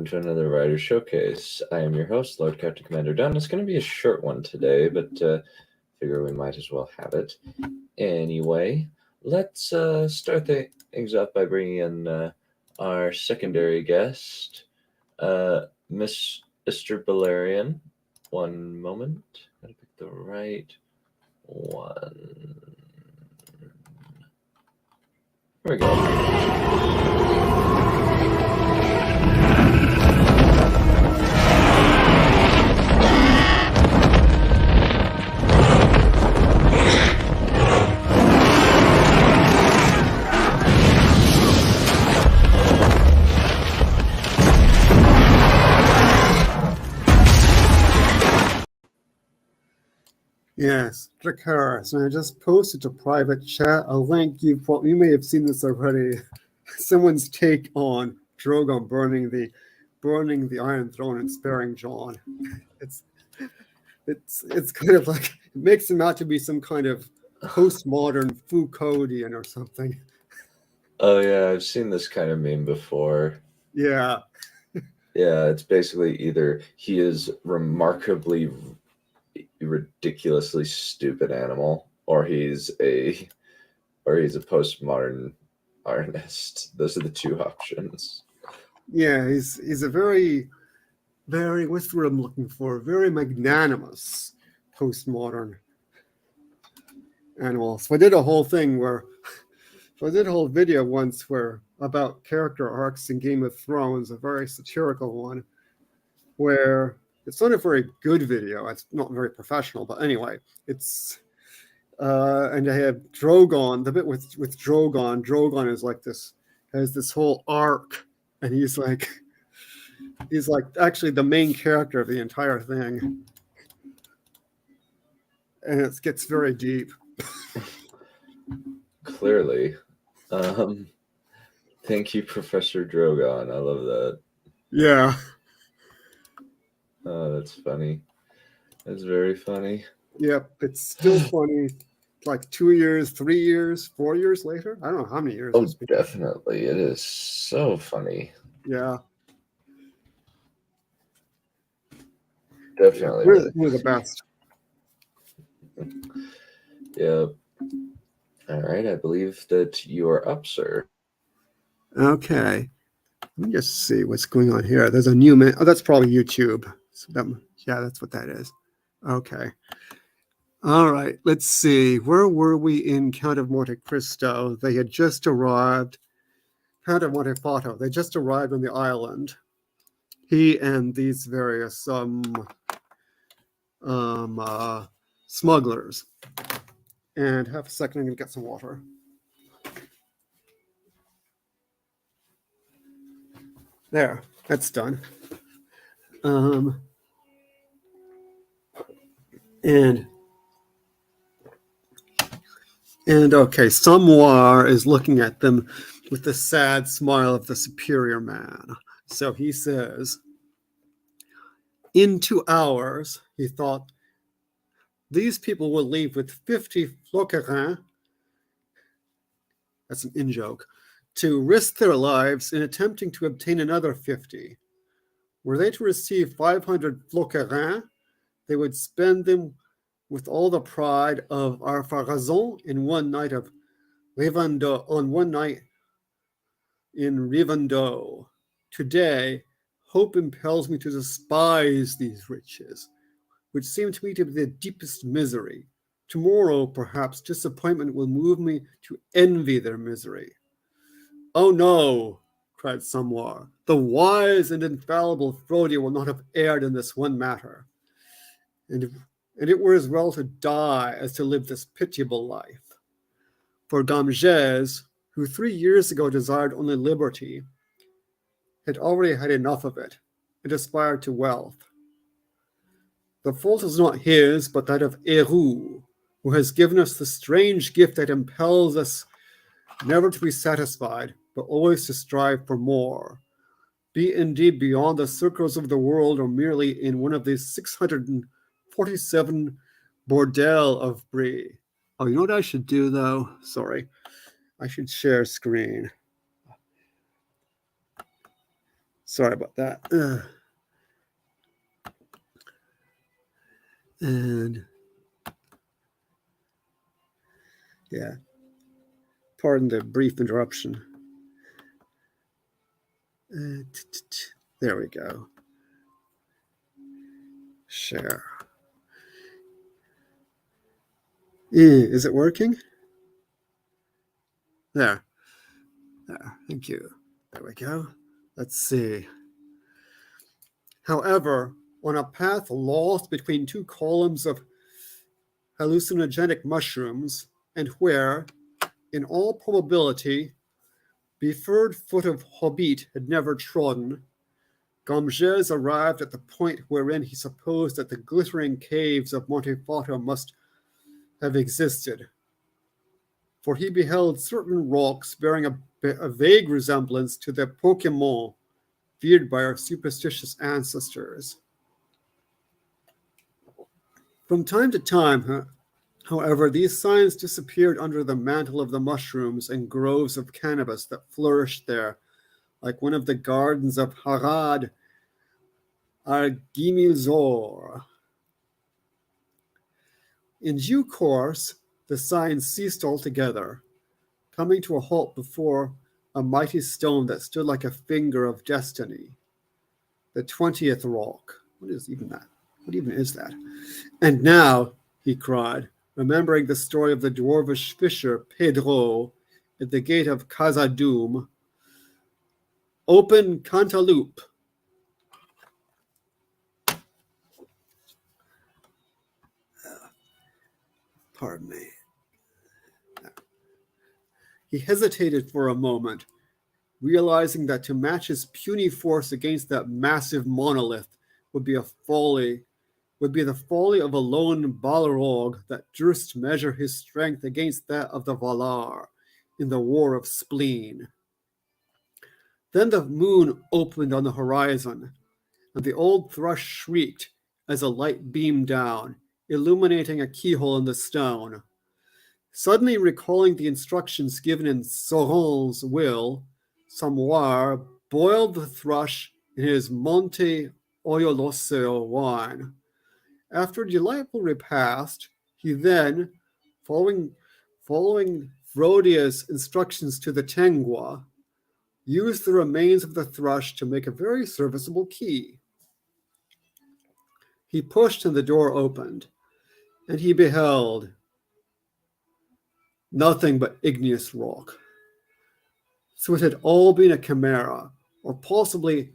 welcome to another Writer Showcase. I am your host, Lord Captain Commander Dunn. It's going to be a short one today, but figure we might as well have it. Anyway, let's start things off by bringing in our secondary guest, Mr. Balerion. One moment. Gotta pick the right one. There we go. Yes, Dracarys, and I just posted to private chat a link. You may have seen this already. Someone's take on Drogon burning the Iron Throne and sparing Jon. It's kind of like it makes him out to be some kind of postmodern Foucauldian or something. Oh yeah, I've seen this kind of meme before. Yeah. Yeah, it's basically either he is remarkably ridiculously stupid animal, or he's a postmodern artist. Those are the two options. Yeah, he's a very what's the word I'm looking for? Very magnanimous postmodern animal. So I did a whole video once about character arcs in Game of Thrones, a very satirical one, where it's not a very good video. It's not very professional, but anyway, it's and I have Drogon. The bit with Drogon. Drogon is like this, has this whole arc, and he's like actually the main character of the entire thing, and it gets very deep. Clearly. Thank you, Professor Drogon. I love that. Yeah. Oh, that's funny. That's very funny. Yep, it's still funny. Like 2 years, 3 years, 4 years later. I don't know how many years. Oh, definitely. It is so funny. Yeah. Definitely. We're the best. Yeah. All right. I believe that you are up, sir. Okay. Let me just see what's going on here. There's a new man. Oh, that's probably YouTube. So yeah, that's what that is. Okay. All right. Let's see. Where were we in Count of Monte Cristo? They had just arrived. Count of Monte Fato. They just arrived on the island. He and these various smugglers. And half a second, I'm going to get some water. There, that's done. And okay, Samoir is looking at them with the sad smile of the superior man. So he says, in 2 hours, he thought, these people will leave with 50 floquerins, that's an in-joke, to risk their lives in attempting to obtain another 50. Were they to receive 500 floquerins, they would spend them with all the pride of our Farazon in one night in Rivendell. Today, hope impels me to despise these riches, which seem to me to be the deepest misery. Tomorrow, perhaps, disappointment will move me to envy their misery. Oh no, cried Samoir. The wise and infallible Frodi will not have erred in this one matter. And it were as well to die as to live this pitiable life. For Damges, who 3 years ago desired only liberty, had already had enough of it and aspired to wealth. The fault is not his, but that of Eru, who has given us the strange gift that impels us never to be satisfied, but always to strive for more. Be indeed beyond the circles of the world, or merely in one of these 647 bordel of Brie. Oh, you know what I should do, though? Sorry. I should share screen. Sorry about that. And yeah, pardon the brief interruption. There we go. Share. Is it working? There. Thank you. There we go. Let's see. However, on a path lost between two columns of hallucinogenic mushrooms, and where, in all probability, Beferred foot of Hobbit had never trodden, Gomges arrived at the point wherein he supposed that the glittering caves of Montefato must have existed. For he beheld certain rocks bearing a vague resemblance to the Pokemon feared by our superstitious ancestors. From time to time, however, these signs disappeared under the mantle of the mushrooms and groves of cannabis that flourished there, like one of the gardens of Harad Argimilzor. In due course, the signs ceased altogether, coming to a halt before a mighty stone that stood like a finger of destiny, the 20th rock. What is even that? What even is that? And now, he cried, remembering the story of the dwarvish fisher Pedro at the gate of Khazad-dûm, open Cantaloupe. Pardon me. He hesitated for a moment, realizing that to match his puny force against that massive monolith would be the folly of a lone Balrog that durst measure his strength against that of the Valar in the war of spleen. Then the moon opened on the horizon, and the old thrush shrieked as a light beamed down, illuminating a keyhole in the stone. Suddenly recalling the instructions given in Sauron's will, Samoir boiled the thrush in his Monte Oyoloseo wine. After a delightful repast, he then, following Frodia's instructions to the Tengwa, used the remains of the thrush to make a very serviceable key. He pushed and the door opened, and he beheld nothing but igneous rock. So it had all been a chimera, or possibly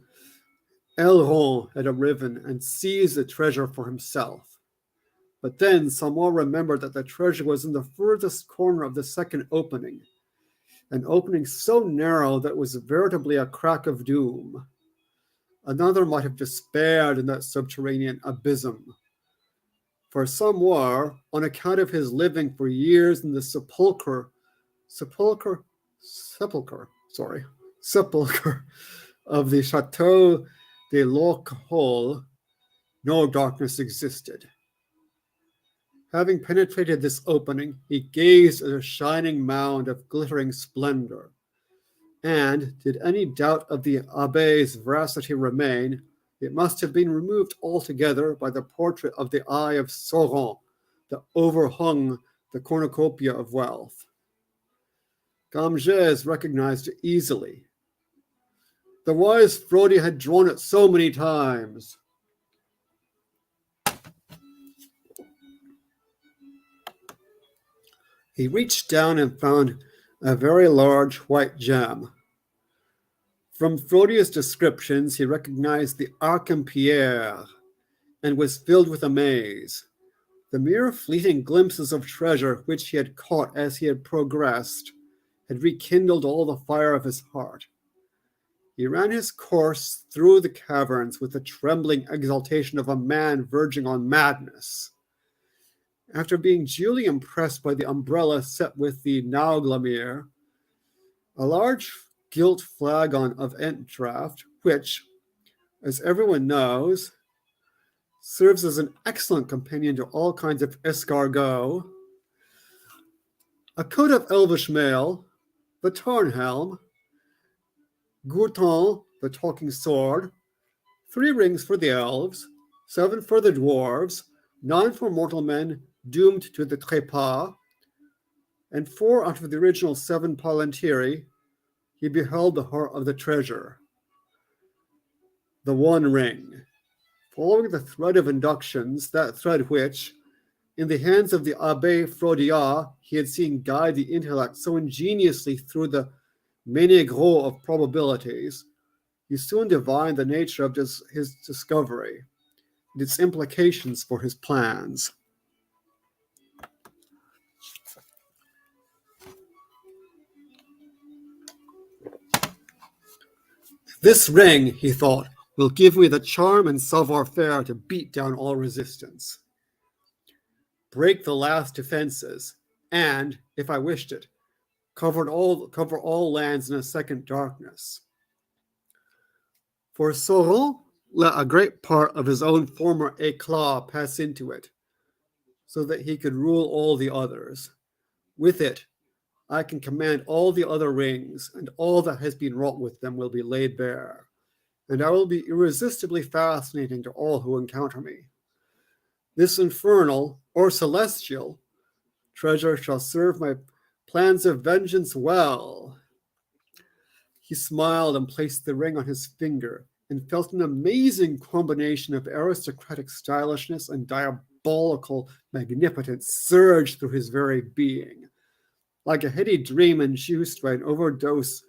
Elrond had arisen and seized the treasure for himself. But then Samor remembered that the treasure was in the furthest corner of the second opening, an opening so narrow that it was veritably a crack of doom. Another might have despaired in that subterranean abysm. For Samor, on account of his living for years in the sepulchre of the Chateau de Lochhol, no darkness existed. Having penetrated this opening, he gazed at a shining mound of glittering splendor. And, did any doubt of the Abbé's veracity remain, it must have been removed altogether by the portrait of the Eye of Sauron that overhung the cornucopia of wealth. Gamges recognized it easily. The wise Frodi had drawn it so many times. He reached down and found a very large white gem. From Frodia's descriptions, he recognized the Arquem-Pierre and was filled with amaze. The mere fleeting glimpses of treasure which he had caught as he had progressed had rekindled all the fire of his heart. He ran his course through the caverns with the trembling exultation of a man verging on madness. After being duly impressed by the umbrella set with the Nauglamir, a large gilt flagon of Entdraft, which, as everyone knows, serves as an excellent companion to all kinds of escargot, a coat of elvish mail, the Tarnhelm, Gurton the talking sword, 3 rings for the elves, 7 for the dwarves, 9 for mortal men doomed to the trépas, and 4 out of the original 7 palantiri, he beheld the heart of the treasure, the One Ring. Following the thread of inductions, that thread which, in the hands of the Abbé Frodiat, he had seen guide the intellect so ingeniously through the main-gros of probabilities, he soon divined the nature of his discovery and its implications for his plans. This ring, he thought, will give me the charm and savoir-faire to beat down all resistance, break the last defenses, and, if I wished it, cover all lands in a second darkness. For Sauron let a great part of his own former éclat pass into it, so that he could rule all the others. With it, I can command all the other rings, and all that has been wrought with them will be laid bare, and I will be irresistibly fascinating to all who encounter me. This infernal, or celestial, treasure shall serve my plans of vengeance well. He smiled and placed the ring on his finger, and felt an amazing combination of aristocratic stylishness and diabolical magnificence surge through his very being, like a heady dream induced by an overdose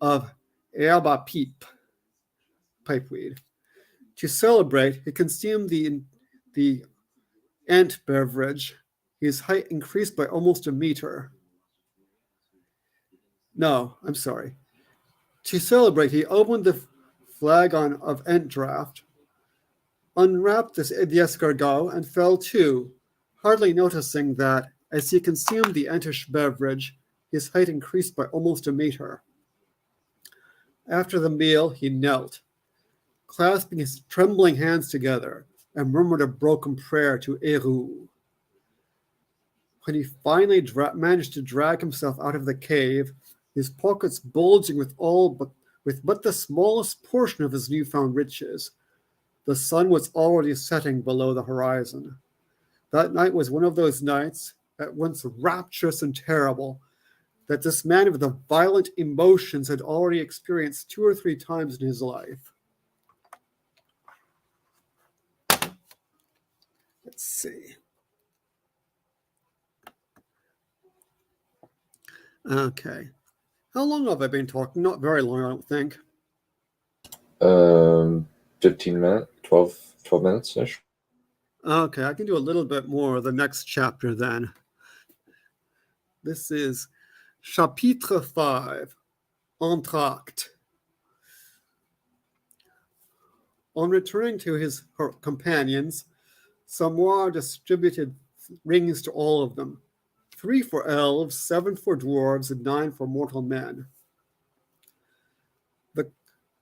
of herbe à pipe, pipeweed. To celebrate, he consumed the ant beverage. His height increased by almost a meter. No, I'm sorry. To celebrate, he opened the flagon of ant draft, unwrapped the escargot, and fell to, hardly noticing that, as he consumed the antish beverage, his height increased by almost a meter. After the meal, he knelt, clasping his trembling hands together, and murmured a broken prayer to Eru. When he finally managed to drag himself out of the cave, his pockets bulging with but the smallest portion of his newfound riches, the sun was already setting below the horizon. That night was one of those nights, at once rapturous and terrible, that this man of the violent emotions had already experienced 2 or 3 times in his life. Let's see. Okay. How long have I been talking? Not very long, I don't think. 15 minutes, 12 minutes-ish. Okay, I can do a little bit more of the next chapter then. This is Chapitre 5, Entr'acte. On returning to his companions, Samoir distributed rings to all of them, 3 for elves, 7 for dwarves, and 9 for mortal men. The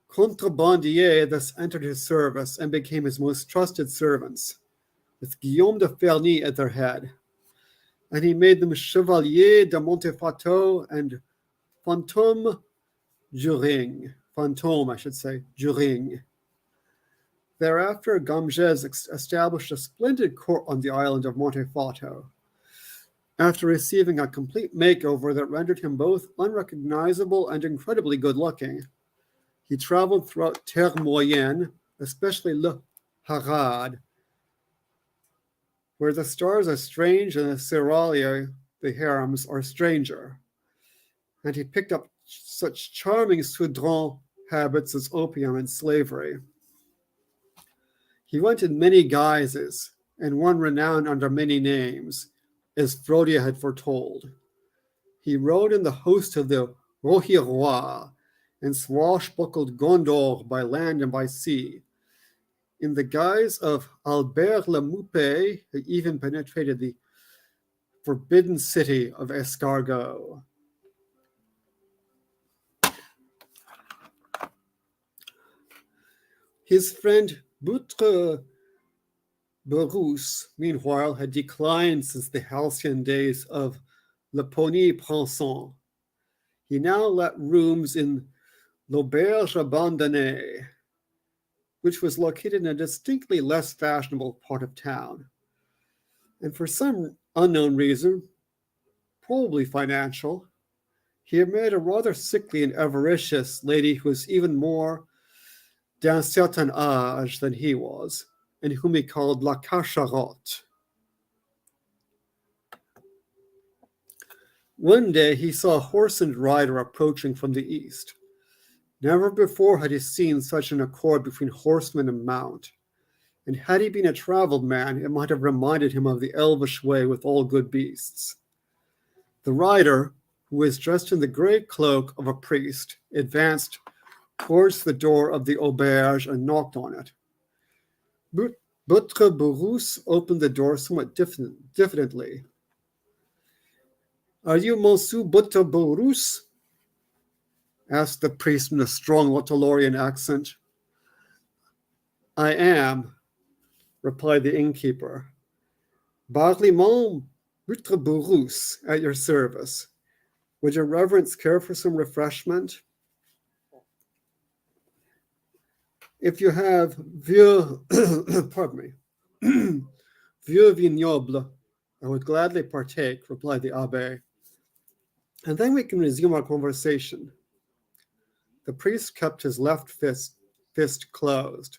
contrebandier thus entered his service and became his most trusted servants, with Guillaume de Ferny at their head, and he made them Chevalier de Montefato and Fantôme Juring. Fantôme, I should say, Juring. Thereafter, Gamgez established a splendid court on the island of Montefato. After receiving a complete makeover that rendered him both unrecognizable and incredibly good-looking, he traveled throughout Terre Moyenne, especially Le Harad, where the stars are strange and the Seralia, the harems, are stranger. And he picked up such charming Soudron habits as opium and slavery. He went in many guises, and won renown under many names, as Frodiat had foretold. He rode in the host of the Rohirrois, and swashbuckled Gondor by land and by sea. In the guise of Albert le Moupé, he even penetrated the forbidden city of Escargot. His friend Boutre Berousse, meanwhile, had declined since the halcyon days of Le Pony Prinçant. He now let rooms in l'Auberge Abandonnée, which was located in a distinctly less fashionable part of town. And for some unknown reason, probably financial, he had married a rather sickly and avaricious lady who was even more d'un certain âge than he was, and whom he called La Cacharotte. One day he saw a horse and rider approaching from the east. Never before had he seen such an accord between horseman and mount, and had he been a travelled man, it might have reminded him of the elvish way with all good beasts. The rider, who was dressed in the grey cloak of a priest, advanced towards the door of the auberge and knocked on it. Votre Bourrousse opened the door somewhat diffidently. Are you Monsieur Votre Bourrousse? Asked the priest in a strong Lotolorian accent. I am, replied the innkeeper. Barlimont Votre Bourrousse at your service. Would your reverence care for some refreshment? If you have vieux, pardon me, vieux vignoble, I would gladly partake, replied the abbé. And then we can resume our conversation. The priest kept his left fist closed,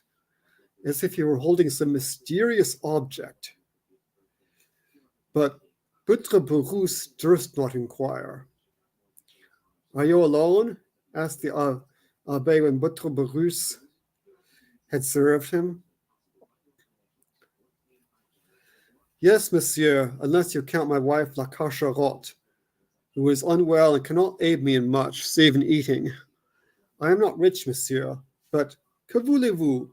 as if he were holding some mysterious object. But Votre Bourrousse durst not inquire. Are you alone? Asked the abbé when Votre Bourrousse had served him. Yes, monsieur, unless you count my wife La Cacharotte, who is unwell and cannot aid me in much, save in eating. I am not rich, monsieur, but que voulez-vous?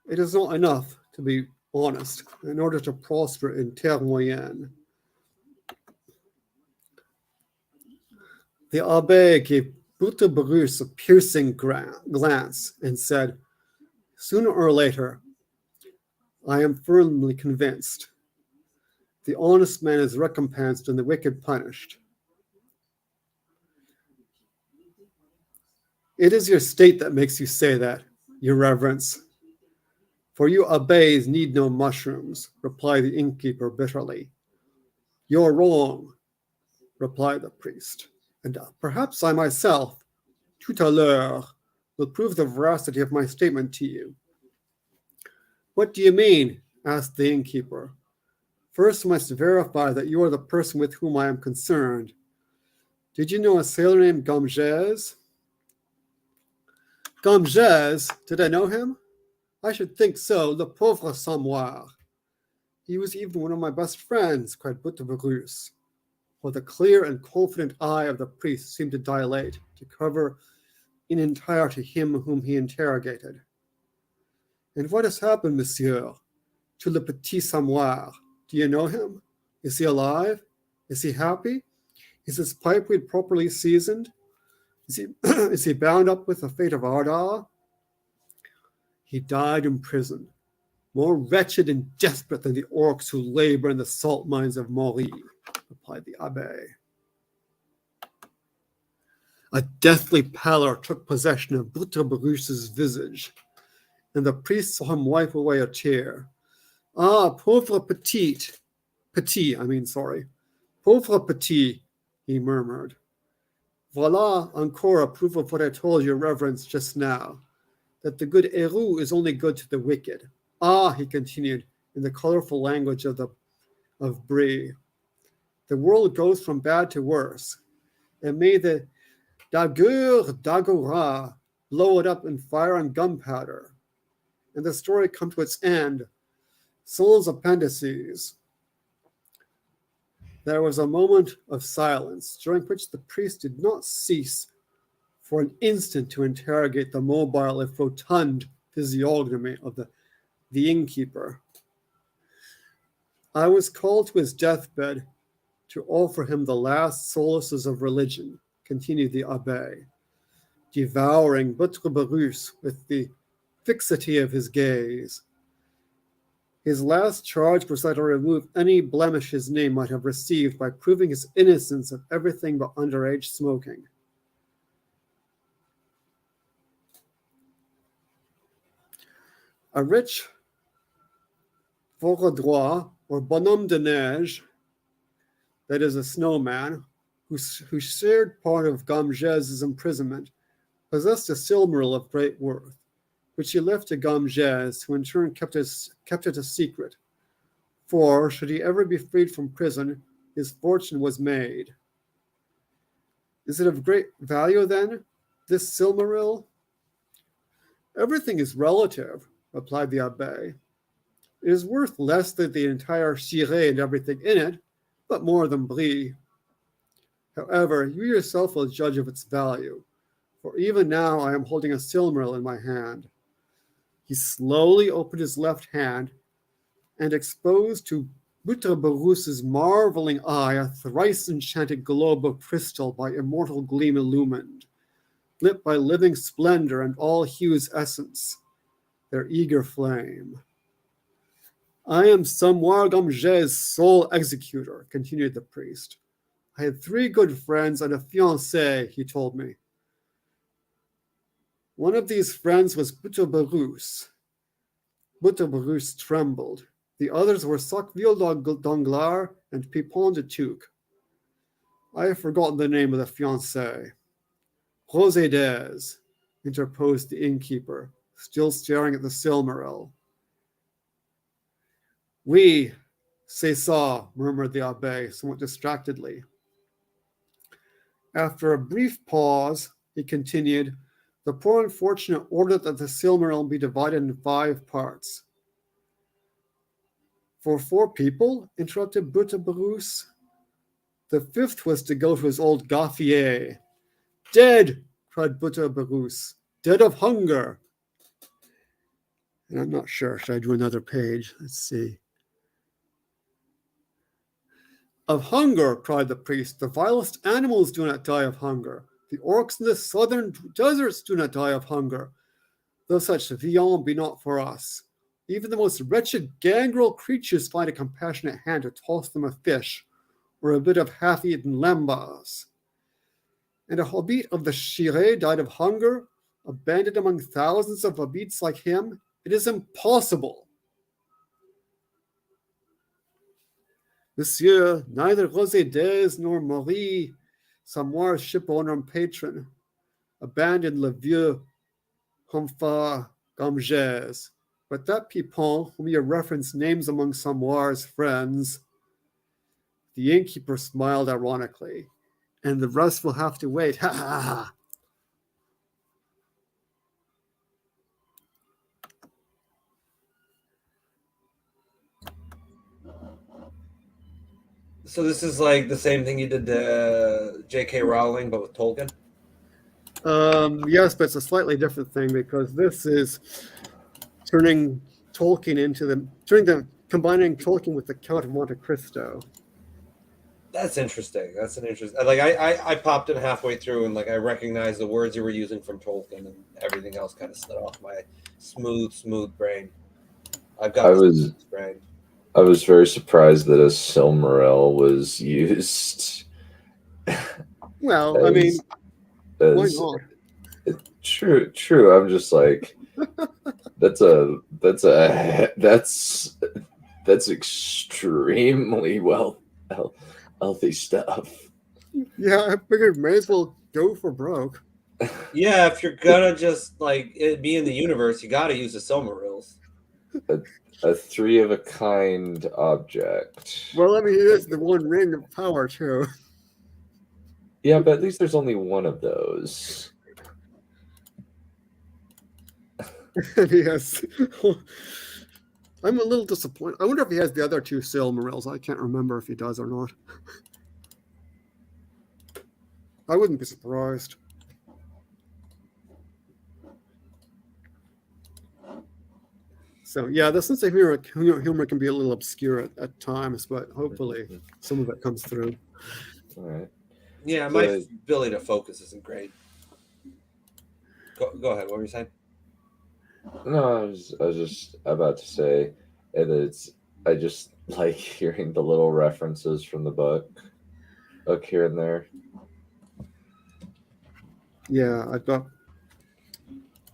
It is not enough, to be honest, in order to prosper in terre moyenne. The abbé gave Votre Bourrousse a piercing glance and said, sooner or later, I am firmly convinced, the honest man is recompensed and the wicked punished. It is your state that makes you say that, your reverence. For you abbés need no mushrooms, replied the innkeeper bitterly. You're wrong, replied the priest, and perhaps I myself, tout à l'heure, will prove the veracity of my statement to you. What do you mean? Asked the innkeeper. First, I must verify that you are the person with whom I am concerned. Did you know a sailor named Gamgez? Gamgez? Did I know him? I should think so, le pauvre Samoir. He was even one of my best friends, cried Votre Bourrousse, while the clear and confident eye of the priest seemed to dilate, to cover in entirety him whom he interrogated. And what has happened, monsieur, to le petit Samoir? Do you know him? Is he alive? Is he happy? Is his pipe weed properly seasoned? Is he bound up with the fate of Ardagh? He died in prison, more wretched and desperate than the orcs who labor in the salt mines of Maury, replied the abbé. A deathly pallor took possession of Votre Bourrousse's visage, and the priest saw him wipe away a tear. Ah, pauvre petit, pauvre petit, he murmured. Voilà encore a proof of what I told your reverence just now, that the good Héroux is only good to the wicked. Ah, he continued in the colorful language of Brie, the world goes from bad to worse, and may the Dagur Dagora blow it up in fire and gunpowder, and the story come to its end. Sans appendices. There was a moment of silence, during which the priest did not cease for an instant to interrogate the mobile if rotund physiognomy of the innkeeper. I was called to his deathbed to offer him the last solaces of religion, continued the abbé, devouring Votre Bourrousse with the fixity of his gaze. His last charge was that to remove any blemish his name might have received by proving his innocence of everything but underage smoking. A rich Vauredroit, or bonhomme de neige, that is a snowman, who shared part of Gamgez's imprisonment, possessed a silmaril of great worth, which he left to Gamgez, who in turn kept it a secret. For, should he ever be freed from prison, his fortune was made. Is it of great value, then, this silmaril? Everything is relative, replied the Abbé. It is worth less than the entire Ciré and everything in it, but more than Brie. However, you yourself will judge of its value, for even now I am holding a silmaril in my hand. He slowly opened his left hand and exposed to Butterberus's marveling eye a thrice enchanted globe of crystal by immortal gleam illumined, lit by living splendor and all hues essence, their eager flame. I am Samoir Gamgez's sole executor, continued the priest. I had 3 good friends and a fiancée, he told me. One of these friends was Butterberus. Butterberus trembled. The others were Sackville Danglars and Pipon de Tuc. I have forgotten the name of the fiancée. Rosé des, interposed the innkeeper, still staring at the silmaril. Oui, c'est ça, murmured the abbé, somewhat distractedly. After a brief pause, he continued, the poor unfortunate ordered that the silmaril be divided in 5 parts. For 4 people? Interrupted Butterberus. The 5th was to go to his old Gaffier. Dead, cried Butterberus. Dead of hunger. And I'm not sure. Should I do another page? Let's see. Of hunger, cried the priest. The vilest animals do not die of hunger. The orcs in the southern deserts do not die of hunger, though such viand be not for us. Even the most wretched gangrel creatures find a compassionate hand to toss them a fish or a bit of half-eaten lembas. And a hobbit of the Ciré died of hunger, abandoned among thousands of hobbits like him? It is impossible. Monsieur, neither Rosé des nor Marie, Samoir's shipowner and patron, abandoned le vieux Humphar Gamgez, but that Pipon, whom you reference names among Samoir's friends. The innkeeper smiled ironically. And the rest will have to wait. Ha ha ha. So this is like the same thing you did to J.K. Rowling, but with Tolkien? Yes, but it's a slightly different thing because this is combining Tolkien with the Count of Monte Cristo. That's interesting. That's an interesting. Like I popped in halfway through and like I recognized the words you were using from Tolkien and everything else kind of slid off my smooth brain. I've got this brain. I was very surprised that a Silmaril was used. Well, I mean, why not? True. I'm just like, that's extremely healthy stuff. Yeah, I figured may as well go for broke. Yeah, if you're gonna just like be in the universe, you got to use the Silmarils. A 3-of-a-kind object. Well, I mean, it is the one ring of power, too. Yeah, but at least there's only one of those. Yes. I'm a little disappointed. I wonder if he has the other 2 Silmarils. I can't remember if he does or not. I wouldn't be surprised. So, yeah, the sense of humor can be a little obscure at times, but hopefully some of it comes through. All right. Yeah, my ability to focus isn't great. Go ahead. What were you saying? No, I was just about to say that I just like hearing the little references from the book here and there. Yeah, I've got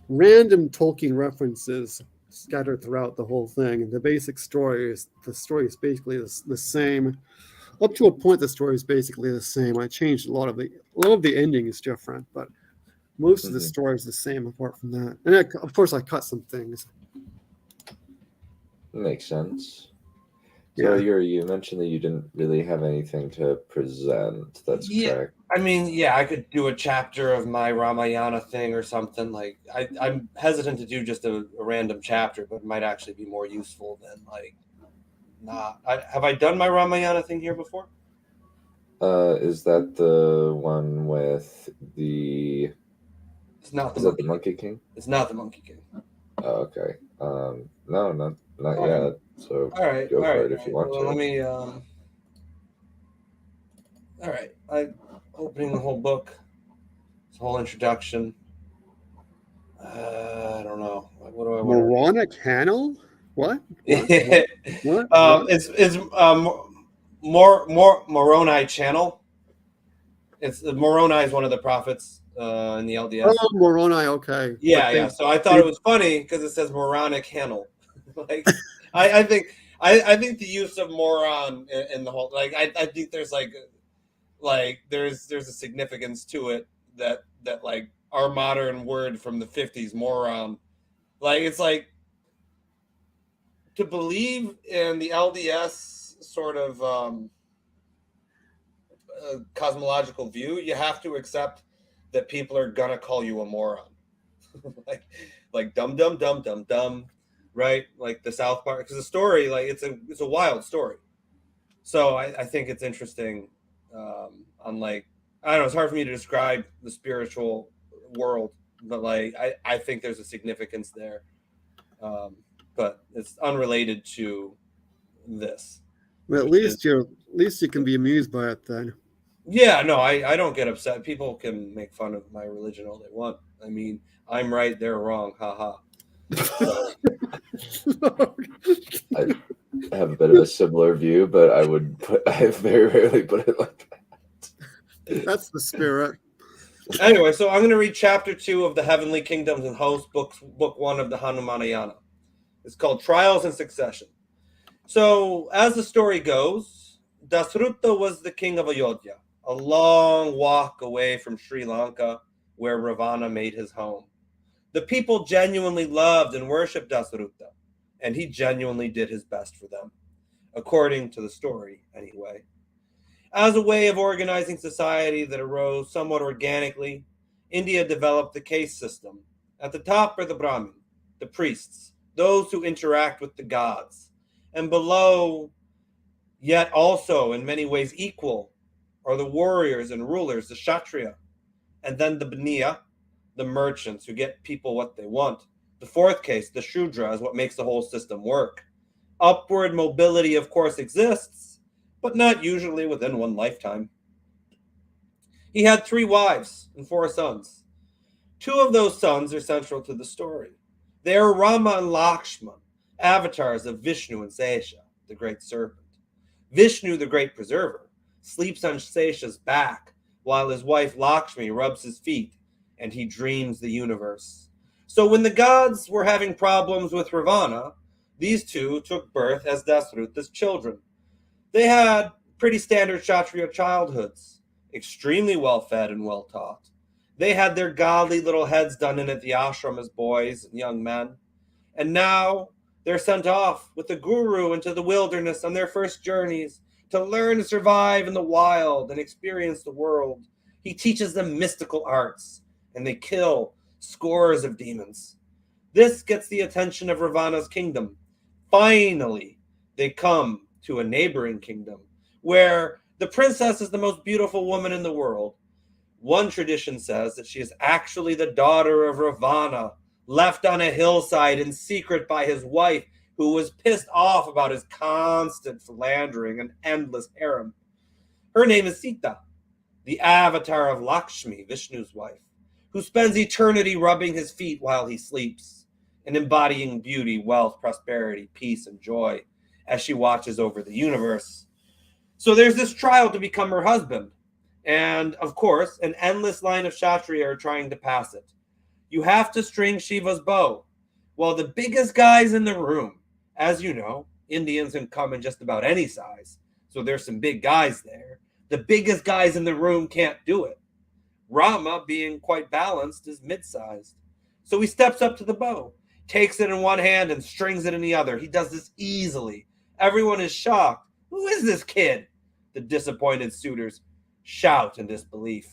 random Tolkien references scattered throughout the whole thing. And the basic story is basically the same. Up to a point, the story is basically the same. I changed a lot of the ending is different, but most of the story is the same apart from that. And of course, I cut some things. Makes sense. So Yeah. you mentioned that you didn't really have anything to present. That's correct. I mean, yeah, I could do a chapter of my Ramayana thing or something. Like, I'm hesitant to do just a random chapter, but it might actually be more useful than like not. Have I done my Ramayana thing here before? Is that the one with the? It's not the. Is that the Monkey King? It's not the Monkey King. Oh, okay. No, not All yet. right. So All right. go for it if you want to. Let me. All right. Opening the whole book. This whole introduction. I don't know. What do I want? Moronic Annal? What? What? It's Moroni channel. It's Moroni is one of the prophets in the LDS. Oh, Moroni. Okay. Yeah. So I thought it was funny because it says moronic Annal. Like, I think the use of moron in the whole, like, I think there's there's a significance to it that like our modern word from the 50s, moron, like, it's like, to believe in the LDS sort of cosmological view, you have to accept that people are gonna call you a moron. like dumb, right? Like the South Park, because the story, like, it's a wild story. So I think it's interesting. On, like, I don't know, it's hard for me to describe the spiritual world, but like I think there's a significance there. But it's unrelated to this. Well, at least you can be amused by it then. Yeah, no, I don't get upset. People can make fun of my religion all they want. I mean, I'm right, they're wrong. Ha. So, I have a bit of a similar view, but I very rarely put it like that. That's the spirit. Anyway, so I'm going to read chapter 2 of the Heavenly Kingdoms and Hosts, book 1 of the Hanumanayana. It's called Trials in Succession. So, as the story goes, Dasruta was the king of Ayodhya, a long walk away from Sri Lanka, where Ravana made his home. The people genuinely loved and worshipped Dasruta, and he genuinely did his best for them, according to the story, anyway. As a way of organizing society that arose somewhat organically, India developed the caste system. At the top are the Brahmin, the priests, those who interact with the gods. And below, yet also in many ways equal, are the warriors and rulers, the Kshatriya. And then the Baniya, the merchants who get people what they want. The fourth case, the Shudra, is what makes the whole system work. Upward mobility, of course, exists, but not usually within one lifetime. He had 3 wives and 4 sons. 2 of those sons are central to the story. They are Rama and Lakshman, avatars of Vishnu and Sesha, the great serpent. Vishnu, the great preserver, sleeps on Sesha's back, while his wife Lakshmi rubs his feet, and he dreams the universe. So when the gods were having problems with Ravana, these 2 took birth as Dasruta's children. They had pretty standard Kshatriya childhoods, extremely well-fed and well-taught. They had their godly little heads done in at the ashram as boys and young men. And now they're sent off with the guru into the wilderness on their first journeys to learn to survive in the wild and experience the world. He teaches them mystical arts, and they kill scores of demons. This gets the attention of Ravana's kingdom. Finally, they come to a neighboring kingdom where the princess is the most beautiful woman in the world. One tradition says that she is actually the daughter of Ravana, left on a hillside in secret by his wife, who was pissed off about his constant philandering and endless harem. Her name is Sita, the avatar of Lakshmi, Vishnu's wife, who spends eternity rubbing his feet while he sleeps and embodying beauty, wealth, prosperity, peace, and joy as she watches over the universe. So there's this trial to become her husband. And, of course, an endless line of Kshatriya are trying to pass it. You have to string Shiva's bow. While the biggest guys in the room, as you know, Indians can come in just about any size, so there's some big guys there. The biggest guys in the room can't do it. Rama, being quite balanced, is mid-sized. So he steps up to the bow, takes it in one hand and strings it in the other. He does this easily. Everyone is shocked. Who is this kid? The disappointed suitors shout in disbelief.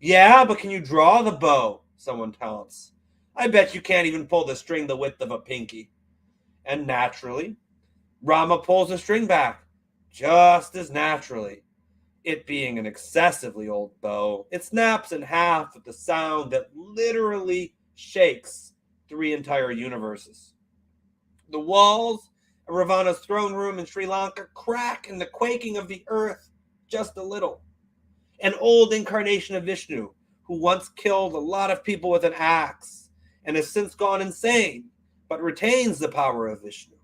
Yeah, but can you draw the bow? Someone taunts. I bet you can't even pull the string the width of a pinky. And naturally, Rama pulls the string back, just as naturally. It being an excessively old bow, it snaps in half with the sound that literally shakes 3 entire universes. The walls of Ravana's throne room in Sri Lanka crack in the quaking of the earth just a little. An old incarnation of Vishnu, who once killed a lot of people with an axe and has since gone insane, but retains the power of Vishnu,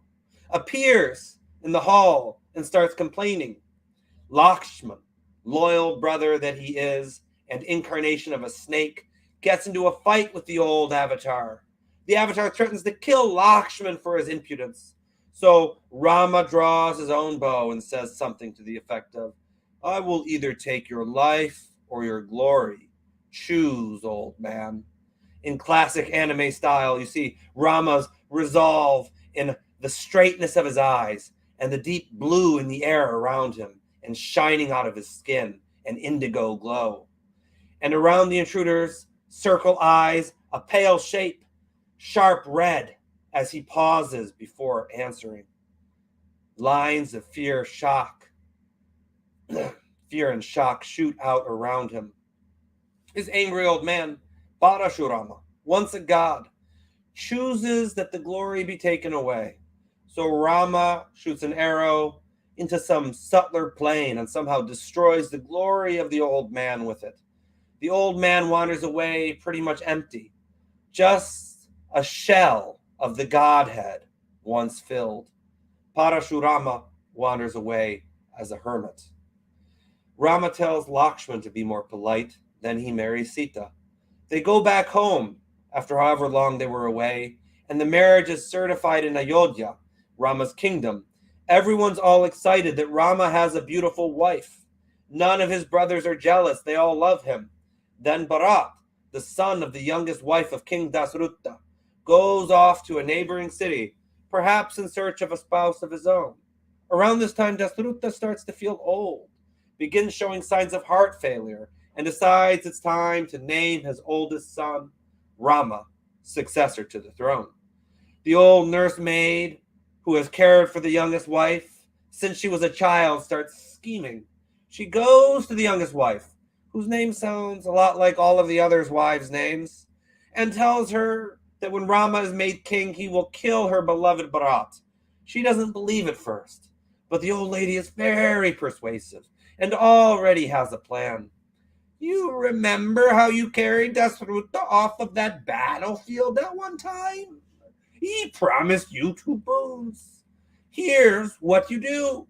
appears in the hall and starts complaining. Lakshman, loyal brother that he is, and incarnation of a snake, gets into a fight with the old avatar. The avatar threatens to kill Lakshman for his impudence. So Rama draws his own bow and says something to the effect of, I will either take your life or your glory. Choose, old man. In classic anime style, you see Rama's resolve in the straightness of his eyes and the deep blue in the air around him and shining out of his skin, an indigo glow. And around the intruder's circle eyes, a pale shape, sharp red, as he pauses before answering. Lines of fear and shock shoot out around him. His angry old man, Parashurama, once a god, chooses that the glory be taken away. So Rama shoots an arrow into some subtler plane and somehow destroys the glory of the old man with it. The old man wanders away pretty much empty, just a shell of the godhead once filled. Parashurama wanders away as a hermit. Rama tells Lakshman to be more polite, then he marries Sita. They go back home after however long they were away, and the marriage is certified in Ayodhya, Rama's kingdom. Everyone's all excited that Rama has a beautiful wife. None of his brothers are jealous. They all love him. Then Bharat, the son of the youngest wife of King Dasarutta, goes off to a neighboring city, perhaps in search of a spouse of his own. Around this time, Dasarutta starts to feel old, begins showing signs of heart failure, and decides it's time to name his oldest son, Rama, successor to the throne. The old nursemaid, who has cared for the youngest wife since she was a child, starts scheming. She goes to the youngest wife, whose name sounds a lot like all of the others' wives' names, and tells her that when Rama is made king, he will kill her beloved Bharat. She doesn't believe at first, but the old lady is very persuasive and already has a plan. You remember how you carried Dasarutta off of that battlefield at one time? He promised you 2 boons. Here's what you do.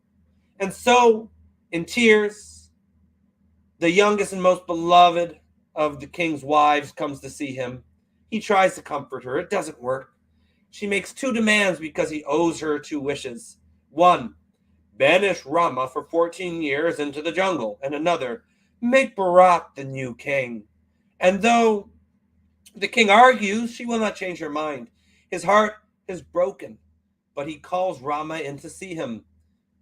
And so, in tears, the youngest and most beloved of the king's wives comes to see him. He tries to comfort her. It doesn't work. She makes 2 demands because he owes her 2 wishes. One, banish Rama for 14 years into the jungle. And another, make Bharat the new king. And though the king argues, she will not change her mind. His heart is broken, but he calls Rama in to see him.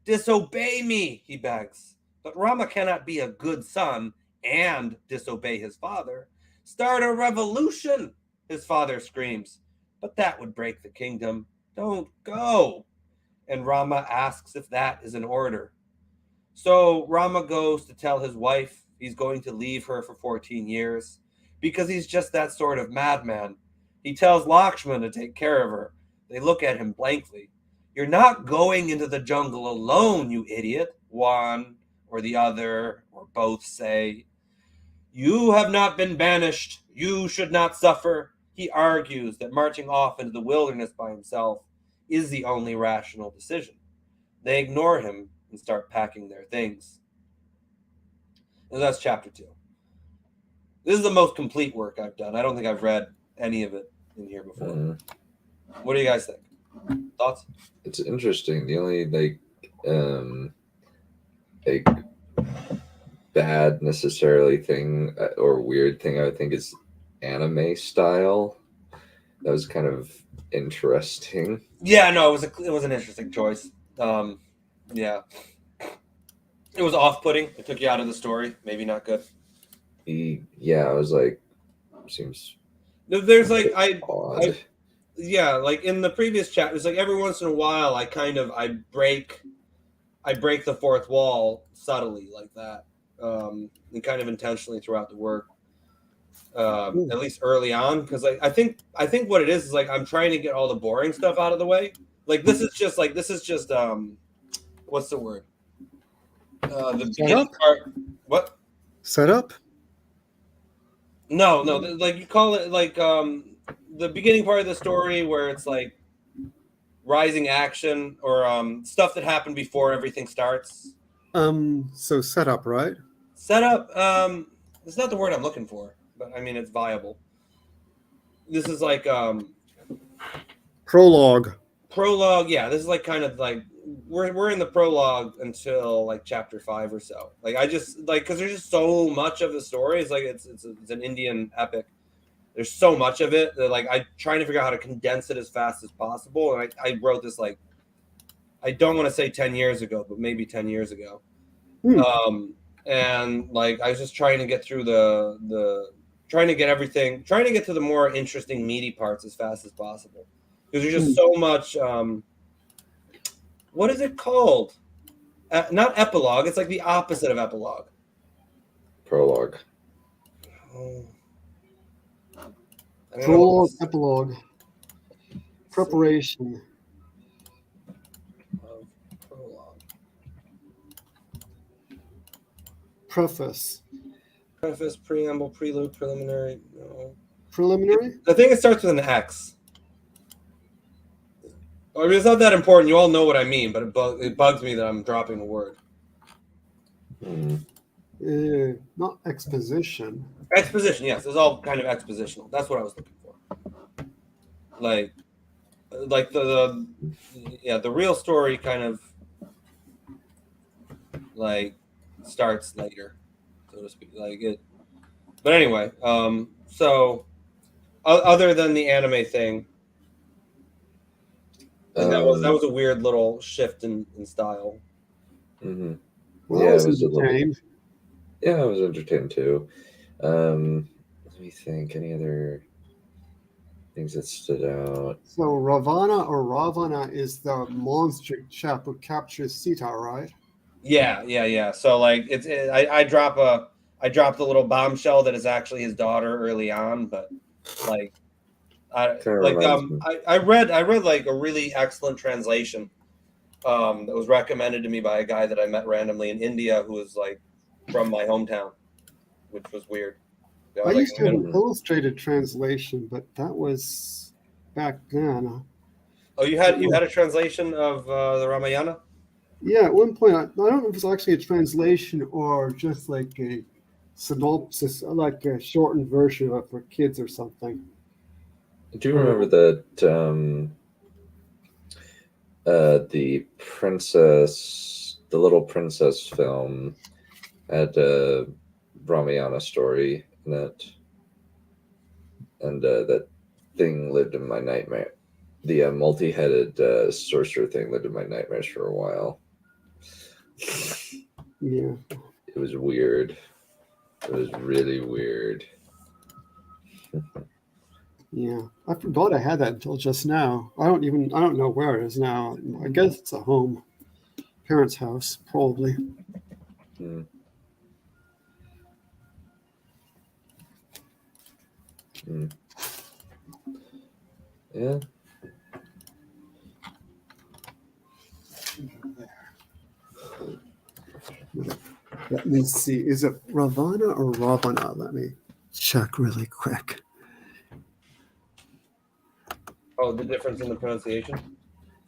Disobey me, he begs. But Rama cannot be a good son and disobey his father. Start a revolution, his father screams. But that would break the kingdom. Don't go. And Rama asks if that is an order. So Rama goes to tell his wife he's going to leave her for 14 years because he's just that sort of madman. He tells Lakshman to take care of her. They look at him blankly. You're not going into the jungle alone, you idiot, one or the other or both say. You have not been banished. You should not suffer. He argues that marching off into the wilderness by himself is the only rational decision. They ignore him and start packing their things. And that's chapter 2. This is the most complete work I've done. I don't think I've read any of it in here before. What do you guys think? Thoughts? It's interesting. The only like bad necessarily thing or weird thing I would think is anime style. That was kind of interesting. Yeah, no, it was an interesting choice. Yeah, it was off-putting. It took you out of the story. Maybe not good. Yeah, I was like, seems There's like odd. yeah, like in the previous chat, it's like every once in a while I break the fourth wall subtly like that, and kind of intentionally throughout the work. At least early on, because like I think what it is like I'm trying to get all the boring stuff out of the way. Like this is just what's the word? The beginning part. What? Setup? No, like you call it like the beginning part of the story where it's like rising action or stuff that happened before everything starts. So setup, right? Setup. It's not the word I'm looking for, but I mean it's viable. This is like Prologue. prologue. Yeah, this is like kind of like we're in the prologue until like chapter 5 or so. Like I just like because there's just so much of the story. It's like it's an Indian epic. There's so much of it that like I'm trying to figure out how to condense it as fast as possible. And I wrote this like I don't want to say 10 years ago, but maybe 10 years ago. And like I was just trying to get through trying to get to the more interesting meaty parts as fast as possible. Because there's just so much what is it called? Not epilogue, it's like the opposite of epilogue. Prologue. Prologue, epilogue. Preparation. Prologue. Preface. Preface, preamble, prelude, preliminary. No. Preliminary? I think it starts with an X. I mean, it's not that important. You all know what I mean, but it bugs me that I'm dropping the word. Not exposition. Exposition, yes. It's all kind of expositional. That's what I was looking for. Like the real story kind of like starts later, so to speak. Like it. But anyway, so other than the anime thing, and that was a weird little shift in style. Mm-hmm. Well, yeah, I was it was entertained. Yeah, I was entertained too. Let me think. Any other things that stood out? So Ravana is the monster chap who captures Sita, right? Yeah. So like I drop a little bombshell that is actually his daughter early on, but like I read like a really excellent translation that was recommended to me by a guy that I met randomly in India who was like from my hometown, which was weird. I used to have an illustrated translation, but that was back then. Oh, you had a translation of the Ramayana? Yeah, at one point, I don't know if it was actually a translation or just like a synopsis, like a shortened version of it for kids or something. Do you remember that the Little Princess film had a Ramayana story in it, and that thing lived in my nightmare. The multi-headed sorcerer thing lived in my nightmares for a while. Yeah. It was weird. It was really weird. Yeah, I forgot I had that until just now. I don't know where it is now. I guess it's at home, parents' house, probably. Yeah. Let me see. Is it Ravana or Ravana? Let me check really quick. Oh, the difference in the pronunciation?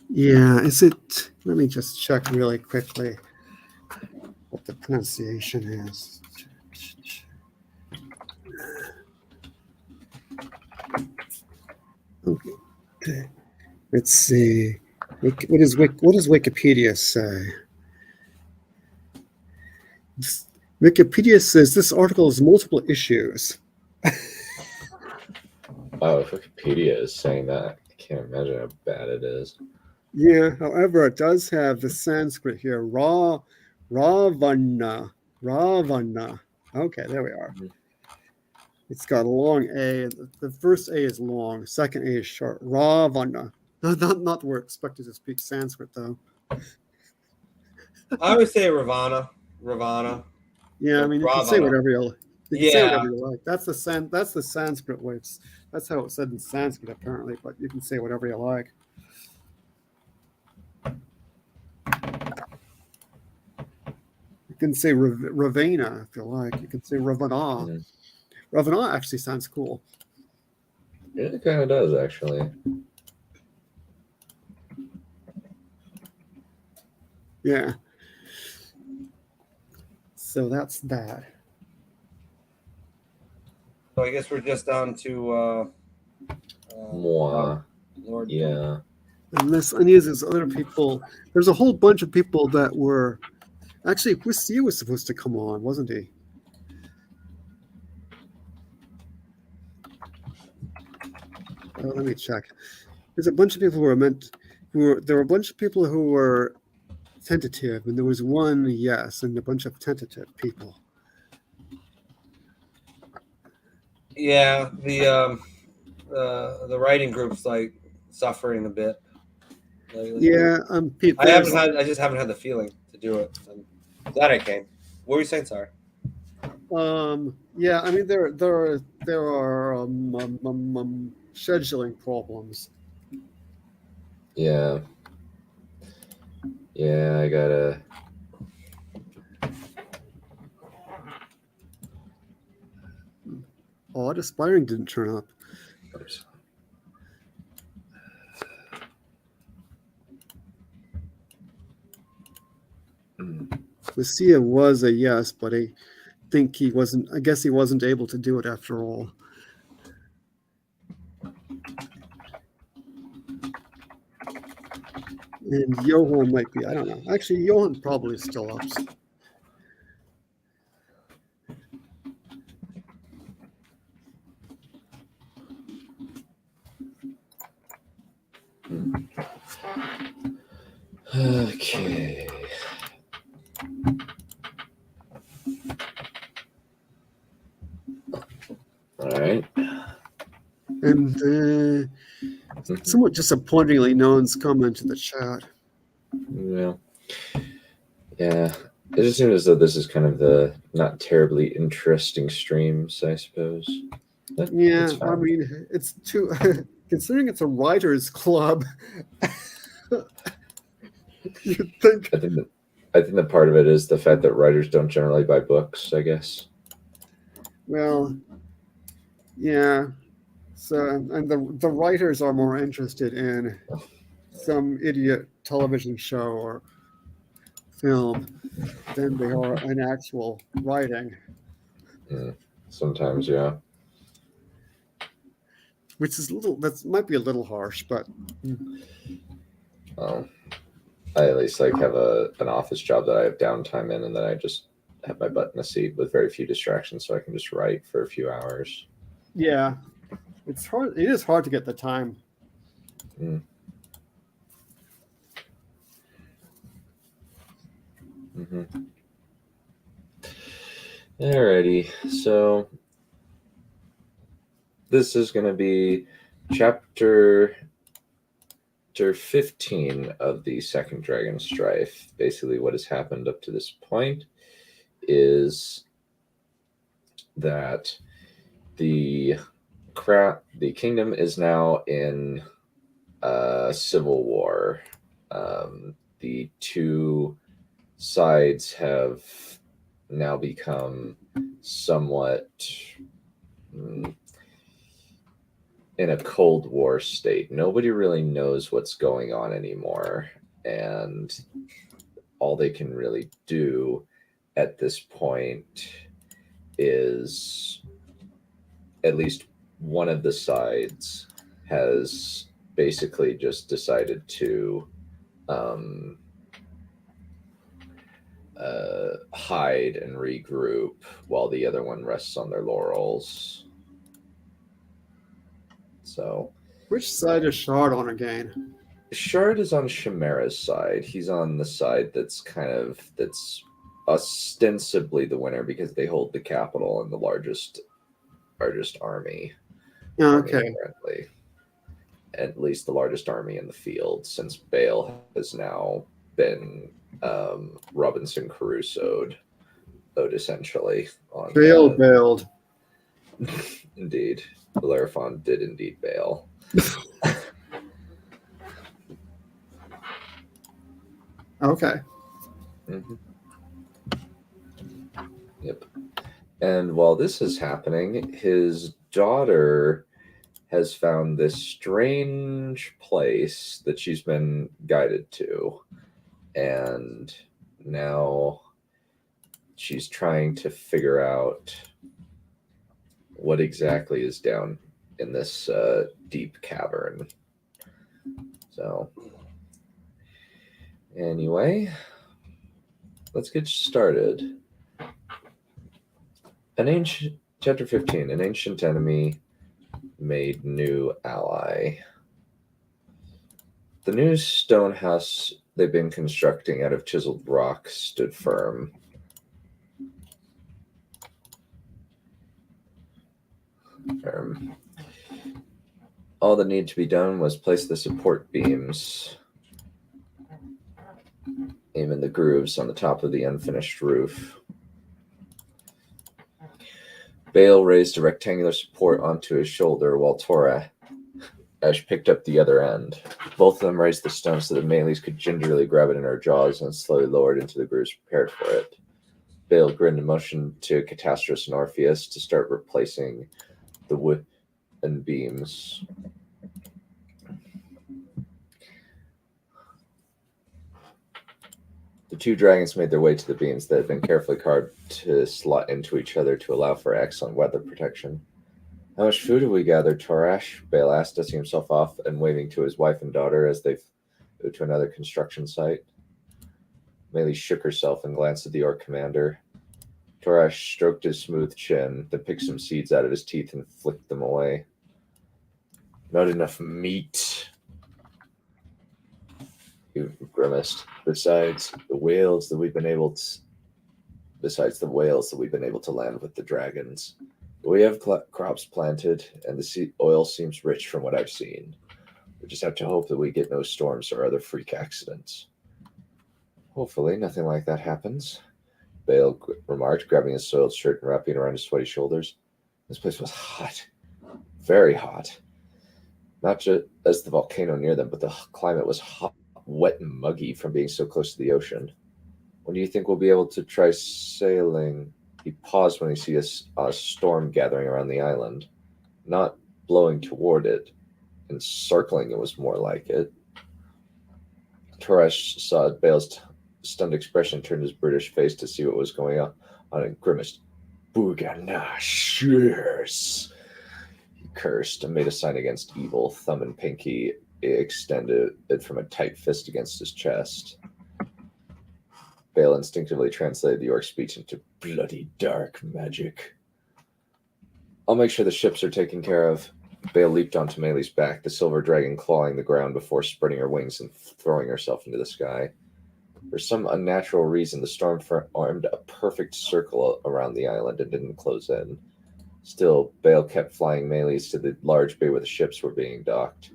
Yeah, is it? Let me just check really quickly what the pronunciation is. Okay. Let's see. What does Wikipedia say? Wikipedia says this article has multiple issues. Oh, if Wikipedia is saying that, I can't imagine how bad it is. Yeah, however, it does have the Sanskrit here. Ravana. Okay, there we are. It's got a long A. The first A is long. Second A is short. Ravana. Not we're expected to speak Sanskrit though. I would say Ravana. Ravana. Yeah, I mean you can say Ravana. whatever you Yeah. say whatever you like. That's the Sanskrit way. That's how it's said in Sanskrit apparently, but you can say whatever you like. You can say Ravana if you like. You can say Ravana. Mm. Ravana actually sounds cool. Yeah, it kind of does, actually. Yeah. So that's that. So I guess we're just down to Moi. Lord. Yeah. Unless any of these other people, there's a whole bunch of people that were actually Wistia was supposed to come on, wasn't he? Let me check. There's a bunch of people there were a bunch of people who were tentative, and there was one yes, and a bunch of tentative people. Yeah, the writing group's like suffering a bit lately. Yeah, I just haven't had the feeling to do it. I'm glad I came. What were you saying? Sorry. Yeah, I mean there are scheduling problems. Yeah. Yeah, I gotta. Odd Aspiring didn't turn up. Oops. Lucia was a yes, but I think he wasn't. I guess he wasn't able to do it after all. And Johan might be. I don't know. Actually, Johan probably is still up. Okay. All right. And somewhat disappointingly, no one's commented in the chat. Yeah. It just seems as though this is kind of the not terribly interesting streams, I suppose. But Yeah, it's fine. I mean, it's too. Considering it's a writers' club, you'd think. I think that part of it is the fact that writers don't generally buy books, I guess. Well, yeah. So, and the writers are more interested in some idiot television show or film than they are in actual writing. Sometimes, yeah. Which is that might be a little harsh, but I at least like have an office job that I have downtime in, and then I just have my butt in a seat with very few distractions, so I can just write for a few hours. yeah, it's hard. It is hard to get the time. Alrighty, so this is going to be chapter 15 of the second Dragonstrife. Basically, what has happened up to this point is that the kingdom is now in civil war. The two sides have now become somewhat in a Cold War state. Nobody really knows what's going on anymore, and all they can really do at this point is at least one of the sides has basically just decided to hide and regroup while the other one rests on their laurels. So, Which side is Shard on again? Shard is on Chimera's side. He's on the side that's ostensibly the winner because they hold the capital and the largest army. Okay. Apparently. At least the largest army in the field, since Bale has now been Robinson Crusoe'd, essentially. On Bale bailed. Indeed. Bellerophon did indeed bail. Okay. Mm-hmm. Yep. And while this is happening, his daughter has found this strange place that she's been guided to. And now she's trying to figure out what exactly is down in this deep cavern. So, anyway, let's get started. Chapter 15, an ancient enemy made new ally. The new stone house they've been constructing out of chiseled rock stood firm. All that needed to be done was place the support beams, aim in the grooves on the top of the unfinished roof. Bale raised a rectangular support onto his shoulder while Ash picked up the other end. Both of them raised the stone so that Meles could gingerly grab it in her jaws and slowly lower it into the grooves prepared for it. Bale grinned and motioned to Catastrophe and Orpheus to start replacing the wood and beams. The two dragons made their way to the beams that had been carefully carved to slot into each other to allow for excellent weather protection. How much food have we gathered, Torash? Bale asked, dusting himself off and waving to his wife and daughter as they moved to another construction site. Meles shook herself and glanced at the orc commander. Torash stroked his smooth chin, then picked some seeds out of his teeth and flicked them away. Not enough meat, he grimaced. Besides the whales that we've been able to land with the dragons. We have crops planted, and the seed oil seems rich from what I've seen. We just have to hope that we get no storms or other freak accidents. Hopefully, nothing like that happens, Bale remarked, grabbing his soiled shirt and wrapping it around his sweaty shoulders. This place was hot. Very hot. Not just as the volcano near them, but the climate was hot, wet, and muggy from being so close to the ocean. When do you think we'll be able to try sailing? He paused when he saw a storm gathering around the island. Not blowing toward it, encircling it was more like it. Torash saw Bale's stunned expression, turned his brutish face to see what was going on and grimaced. Booganashers! He cursed and made a sign against evil, thumb and pinky extended it from a tight fist against his chest. Bale instinctively translated the orc speech into bloody dark magic. I'll make sure the ships are taken care of. Bale leaped onto Meles' back, the silver dragon clawing the ground before spreading her wings and throwing herself into the sky. For some unnatural reason, the storm formed a perfect circle around the island and didn't close in. Still, Bale kept flying Meles to the large bay where the ships were being docked.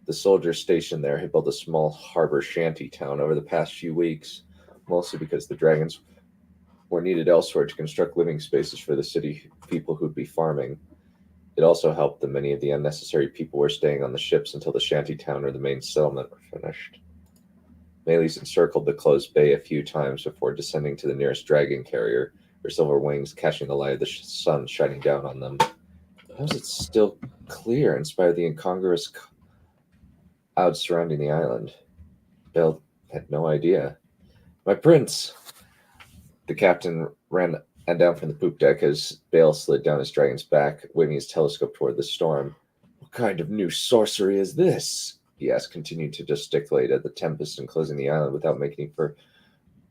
The soldiers stationed there had built a small harbor shanty town over the past few weeks, mostly because the dragons were needed elsewhere to construct living spaces for the city people who'd be farming. It also helped that many of the unnecessary people were staying on the ships until the shanty town or the main settlement were finished. Meles encircled the closed bay a few times before descending to the nearest dragon carrier, her silver wings catching the light of the sun shining down on them. How is it still clear in spite of the incongruous clouds surrounding the island? Bale had no idea. My prince! The captain ran down from the poop deck as Bale slid down his dragon's back, waving his telescope toward the storm. What kind of new sorcery is this? He asked, continuing to gesticulate at the Tempest enclosing the island without making for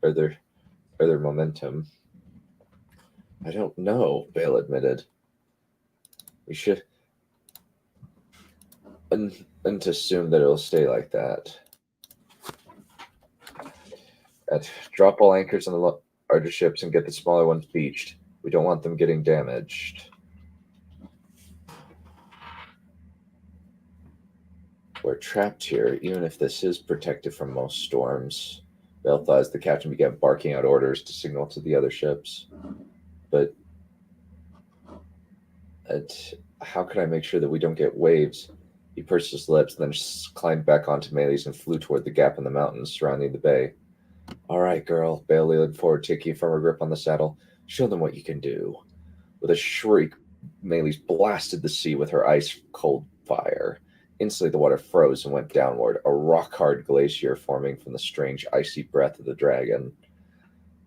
further momentum. I don't know, Bale admitted. We should and assume that it'll stay like that. Drop all anchors on the larger ships and get the smaller ones beached. We don't want them getting damaged. We're trapped here, even if this is protected from most storms. Bale thought as the captain began barking out orders to signal to the other ships. But how can I make sure that we don't get waves? He pursed his lips, then climbed back onto Meles and flew toward the gap in the mountains surrounding the bay. All right, girl. Bale leaned forward, taking a firmer grip on the saddle. Show them what you can do. With a shriek, Meles blasted the sea with her ice-cold fire. Instantly, the water froze and went downward, a rock-hard glacier forming from the strange, icy breath of the dragon.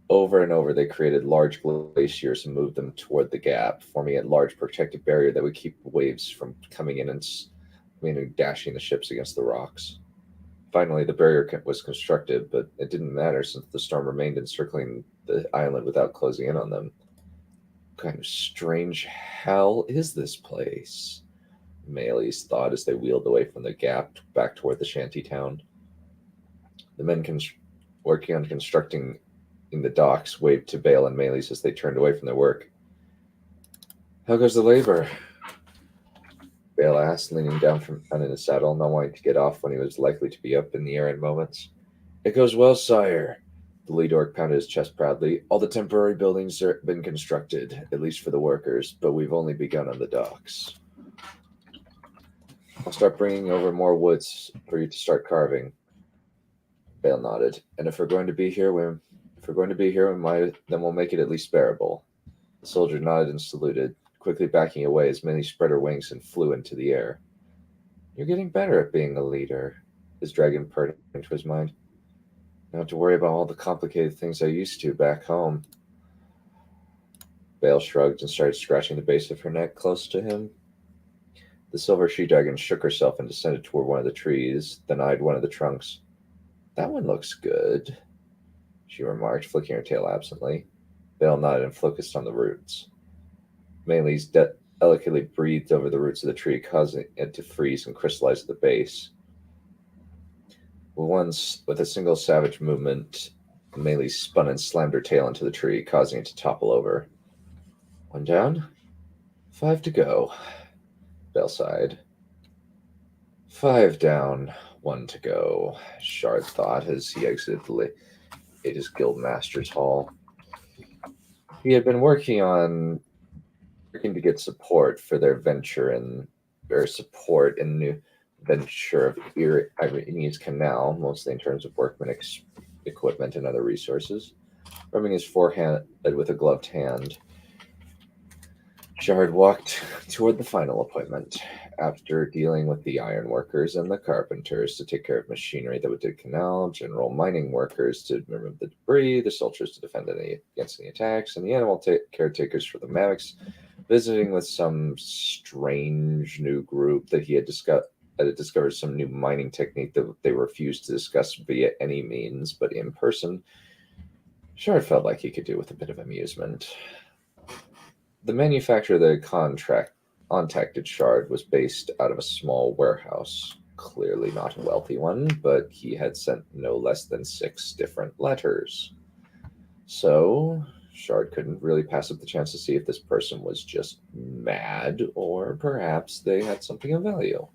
Over and over, they created large glaciers and moved them toward the gap, forming a large protective barrier that would keep waves from coming in and dashing the ships against the rocks. Finally, the barrier was constructed, but it didn't matter since the storm remained encircling the island without closing in on them. What kind of strange hell is this place? Meles thought as they wheeled away from the gap back toward the shanty town. The men working on constructing in the docks waved to Bale and Meles as they turned away from their work. How goes the labor? Bale asked, leaning down in his saddle, not wanting to get off when he was likely to be up in the air in moments. It goes well, sire. The lead orc pounded his chest proudly. All the temporary buildings have been constructed, at least for the workers, but we've only begun on the docks. I'll start bringing over more woods for you to start carving. Bale nodded. And if we're going to be here, then we'll make it at least bearable. The soldier nodded and saluted, quickly backing away as Minnie spread her wings and flew into the air. You're getting better at being a leader, his dragon purred into his mind. Don't have to worry about all the complicated things I used to back home. Bale shrugged and started scratching the base of her neck close to him. The silver she-dragon shook herself and descended toward one of the trees, then eyed one of the trunks. That one looks good, she remarked, flicking her tail absently. Bale nodded and focused on the roots. Meles delicately breathed over the roots of the tree, causing it to freeze and crystallize at the base. With a single savage movement, Meles spun and slammed her tail into the tree, causing it to topple over. One down, 5 to go, Bale sighed. 5 down, 1 to go, Shard thought as he exited his guild master's hall. He had been working to get support for their support in the new venture of Irene's Canal, mostly in terms of workman equipment and other resources. Rubbing his forehead with a gloved hand, Shard walked toward the final appointment. After dealing with the iron workers and the carpenters to take care of machinery that would dig canal, general mining workers to remove the debris, the soldiers to defend against any attacks, and the animal caretakers for the Mavics, visiting with some strange new group that he had discovered some new mining technique that they refused to discuss via any means, but in person, Shard felt like he could do with a bit of amusement. The manufacturer that had contacted Shard was based out of a small warehouse, clearly not a wealthy one, but he had sent no less than 6 different letters. So Shard couldn't really pass up the chance to see if this person was just mad or perhaps they had something of value.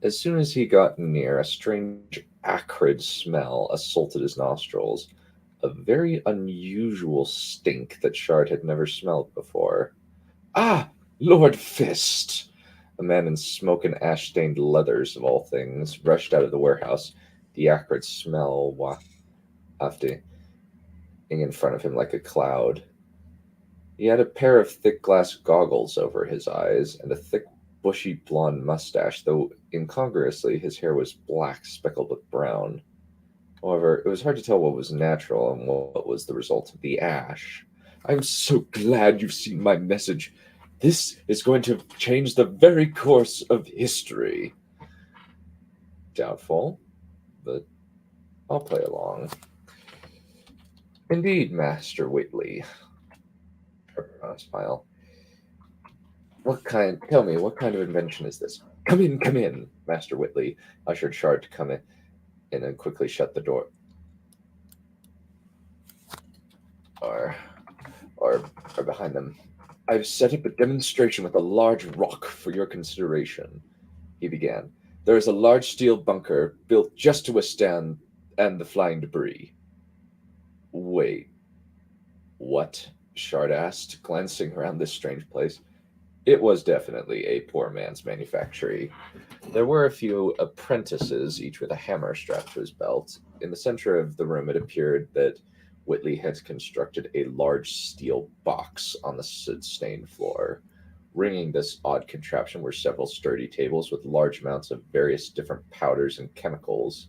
As soon as he got near, a strange, acrid smell assaulted his nostrils, a very unusual stink that Shard had never smelled before. Ah, Lord Fist! A man in smoke and ash-stained leathers, of all things, rushed out of the warehouse, the acrid smell wafting in front of him like a cloud. He had a pair of thick glass goggles over his eyes and a thick, bushy blonde mustache, though incongruously his hair was black speckled with brown. However, it was hard to tell what was natural and what was the result of the ash. I'm so glad you've seen my message. This is going to change the very course of history. Doubtful, but I'll play along. Indeed, Master Whitley. Smile. Tell me, what kind of invention is this? Come in, Master Whitley ushered Shard to come in and quickly shut the door. Or behind them. I've set up a demonstration with a large rock for your consideration, he began. There is a large steel bunker built just to withstand the flying debris. Wait, what? Shard asked, glancing around this strange place. It was definitely a poor man's manufactory. There were a few apprentices, each with a hammer strapped to his belt. In the center of the room, it appeared that Whitley had constructed a large steel box on the soot-stained floor. Ringing this odd contraption were several sturdy tables with large amounts of various different powders and chemicals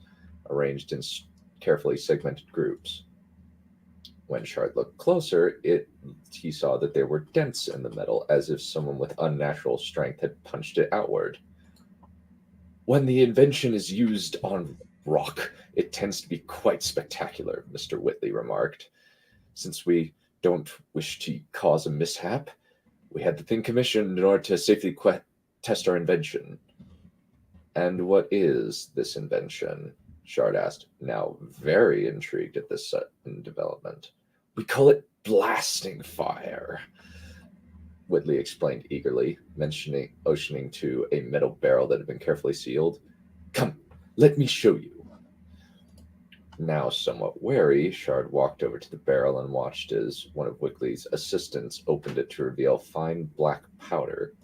arranged in carefully segmented groups. When Shard looked closer, he saw that there were dents in the metal, as if someone with unnatural strength had punched it outward. When the invention is used on rock, it tends to be quite spectacular, Mr. Whitley remarked. Since we don't wish to cause a mishap, we had the thing commissioned in order to safely test our invention. And what is this invention? Shard asked, now very intrigued at this sudden development. We call it blasting fire, Whitley explained eagerly, motioning to a metal barrel that had been carefully sealed. Come, let me show you. Now somewhat wary, Shard walked over to the barrel and watched as one of Whitley's assistants opened it to reveal fine black powder.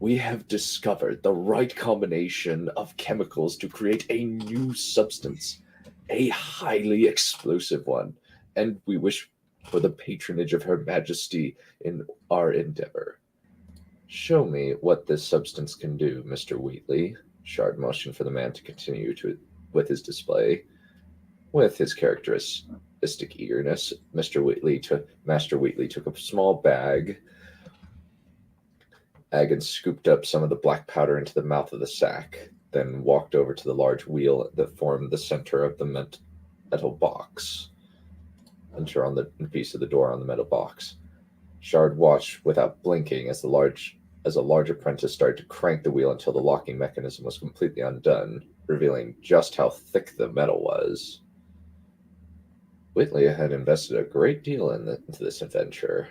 We have discovered the right combination of chemicals to create a new substance, a highly explosive one, and we wish for the patronage of Her Majesty in our endeavor. Show me what this substance can do, Mr. Wheatley. Shard motioned for the man to continue with his display. With his characteristic eagerness, Master Wheatley took a small bag and scooped up some of the black powder into the mouth of the sack, then walked over to the large wheel that formed the center of the metal box, and turned on the piece of the door on the metal box. Shard watched without blinking as a large apprentice started to crank the wheel until the locking mechanism was completely undone, revealing just how thick the metal was. Whitley had invested a great deal into this adventure.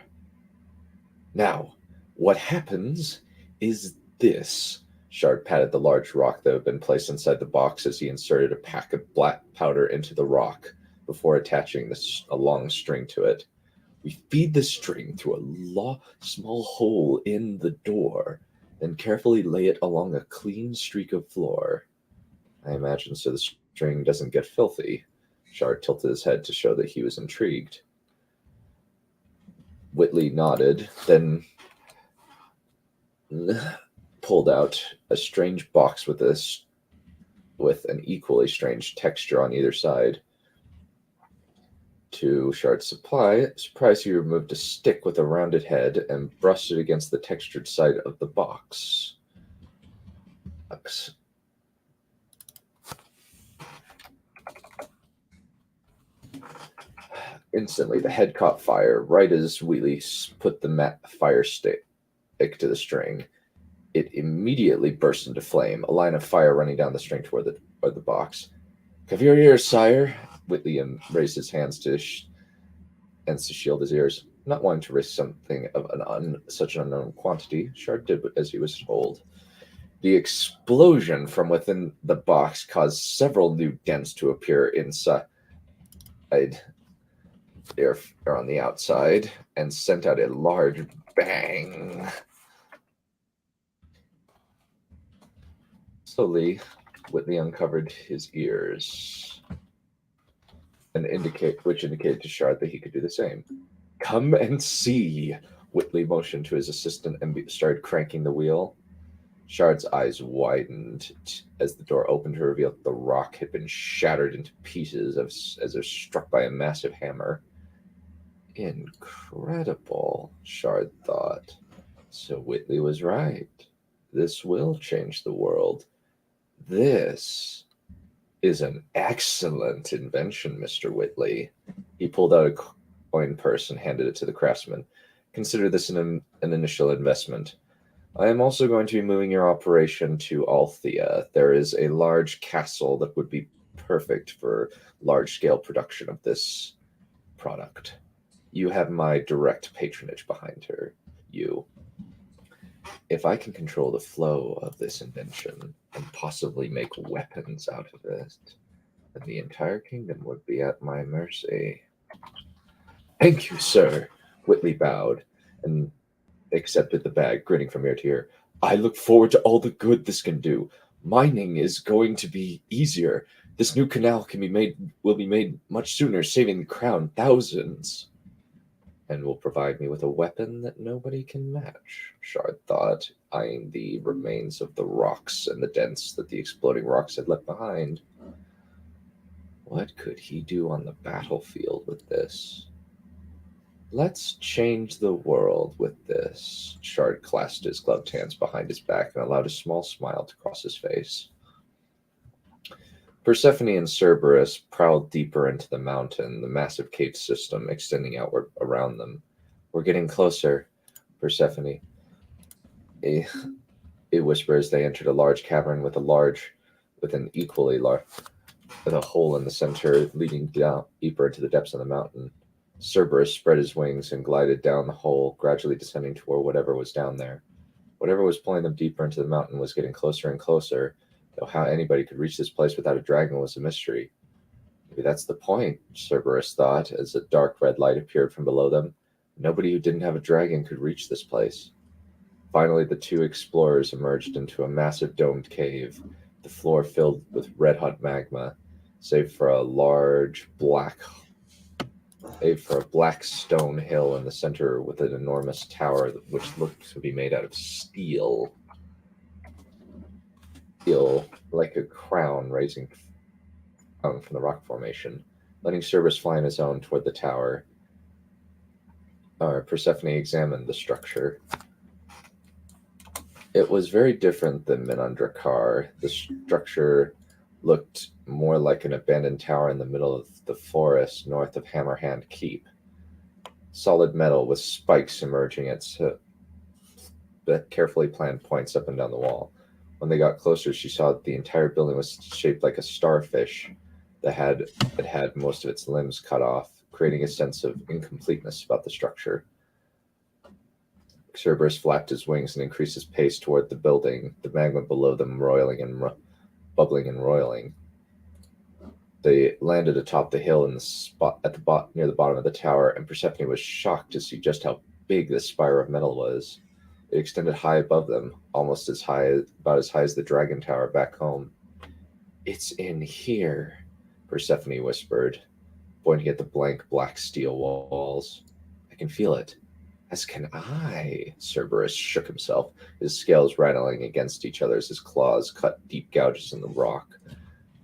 Now, what happens is this. Shard patted the large rock that had been placed inside the box as he inserted a pack of black powder into the rock before attaching a long string to it. We feed the string through a small hole in the door, then carefully lay it along a clean streak of floor. I imagine so the string doesn't get filthy. Shard tilted his head to show that he was intrigued. Whitley nodded, then pulled out a strange box with an equally strange texture on either side. To Shard's surprise, he removed a stick with a rounded head and brushed it against the textured side of the box. Instantly, the head caught fire, right as Wheatley put the fire stick to the string. It immediately burst into flame, a line of fire running down the string toward the box. Cover your ears, sire. Whitley raised his hands to shield his ears. Not wanting to risk something of such an unknown quantity, Shard did as he was told. The explosion from within the box caused several new dents to appear inside or on the outside and sent out a large bang. Slowly, Whitley uncovered his ears, which indicated to Shard that he could do the same. Come and see. Whitley motioned to his assistant and started cranking the wheel. Shard's eyes widened as the door opened to reveal that the rock had been shattered into pieces as if struck by a massive hammer. Incredible, Shard thought. So Whitley was right. This will change the world. This is an excellent invention, Mr. Whitley. He pulled out a coin purse and handed it to the craftsman. Consider this an initial investment. I am also going to be moving your operation to Althea. There is a large castle that would be perfect for large-scale production of this product. You have my direct patronage behind you. If I can control the flow of this invention and possibly make weapons out of it, then the entire kingdom would be at my mercy. Thank you, sir. Whitley bowed and accepted the bag, grinning from ear to ear. I look forward to all the good this can do. Mining is going to be easier. This new canal will be made much sooner, saving the crown thousands. And will provide me with a weapon that nobody can match, Shard thought, eyeing the remains of the rocks and the dents that the exploding rocks had left behind. What could he do on the battlefield with this? Let's change the world with this. Shard clasped his gloved hands behind his back and allowed a small smile to cross his face. Persephone and Cerberus prowled deeper into the mountain, the massive cave system extending outward around them. We're getting closer, Persephone. A whisper as they entered a large cavern with a hole in the center leading down deeper into the depths of the mountain. Cerberus spread his wings and glided down the hole, gradually descending toward whatever was down there. Whatever was pulling them deeper into the mountain was getting closer and closer, though how anybody could reach this place without a dragon was a mystery. Maybe that's the point, Cerberus thought, as a dark red light appeared from below them. Nobody who didn't have a dragon could reach this place. Finally, the two explorers emerged into a massive domed cave, the floor filled with red-hot magma, save for a black stone hill in the center with an enormous tower which looked to be made out of steel, like a crown raising from the rock formation. Letting Cerberus fly on his own toward the tower, Persephone examined the structure. It was very different than Minundrakar. The structure looked more like an abandoned tower in the middle of the forest north of Hammerhand Keep. Solid metal with spikes emerging at carefully planned points up and down the wall. When they got closer, she saw that the entire building was shaped like a starfish that had most of its limbs cut off, creating a sense of incompleteness about the structure. Cerberus flapped his wings and increased his pace toward the building, the magma below them bubbling and roiling. They landed atop the hill in the spot near the bottom of the tower, and Persephone was shocked to see just how big the spire of metal was. It extended high above them, about as high as the Dragon Tower back home. It's in here, Persephone whispered, pointing at the blank black steel walls. I can feel it. As can I. Cerberus shook himself, his scales rattling against each other as his claws cut deep gouges in the rock.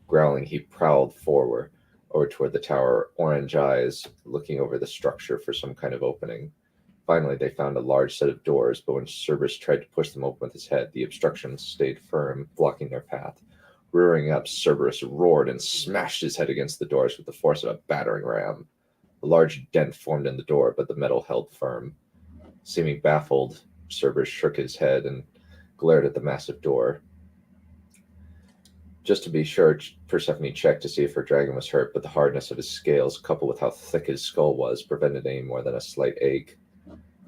Growling, he prowled over toward the tower, orange eyes looking over the structure for some kind of opening. Finally, they found a large set of doors, but when Cerberus tried to push them open with his head, the obstructions stayed firm, blocking their path. Rearing up, Cerberus roared and smashed his head against the doors with the force of a battering ram. A large dent formed in the door, but the metal held firm. Seeming baffled, Cerberus shook his head and glared at the massive door. Just to be sure, Persephone checked to see if her dragon was hurt, but the hardness of his scales, coupled with how thick his skull was, prevented any more than a slight ache.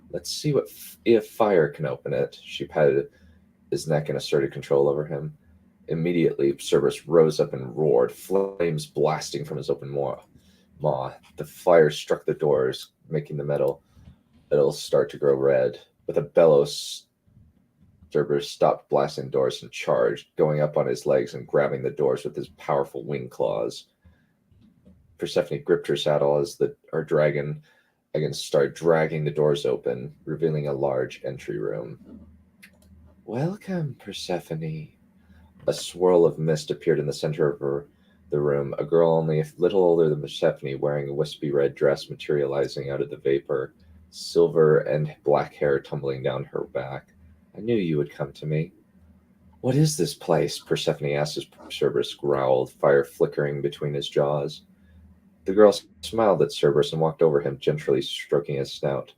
Let's see if fire can open it. She patted his neck and asserted control over him. Immediately, Cerberus rose up and roared, flames blasting from his open maw. The fire struck the doors, making the metal start to grow red. With a bellow, Cerberus stopped blasting doors and charged, going up on his legs and grabbing the doors with his powerful wing claws. Persephone gripped her saddle as her dragon again started dragging the doors open, revealing a large entry room. Welcome, Persephone. A swirl of mist appeared in the center of the room, a girl only a little older than Persephone, wearing a wispy red dress materializing out of the vapor, silver and black hair tumbling down her back. I knew you would come to me. What is this place? Persephone asked as Cerberus growled, fire flickering between his jaws. The girl smiled at Cerberus and walked over him, gently stroking his snout.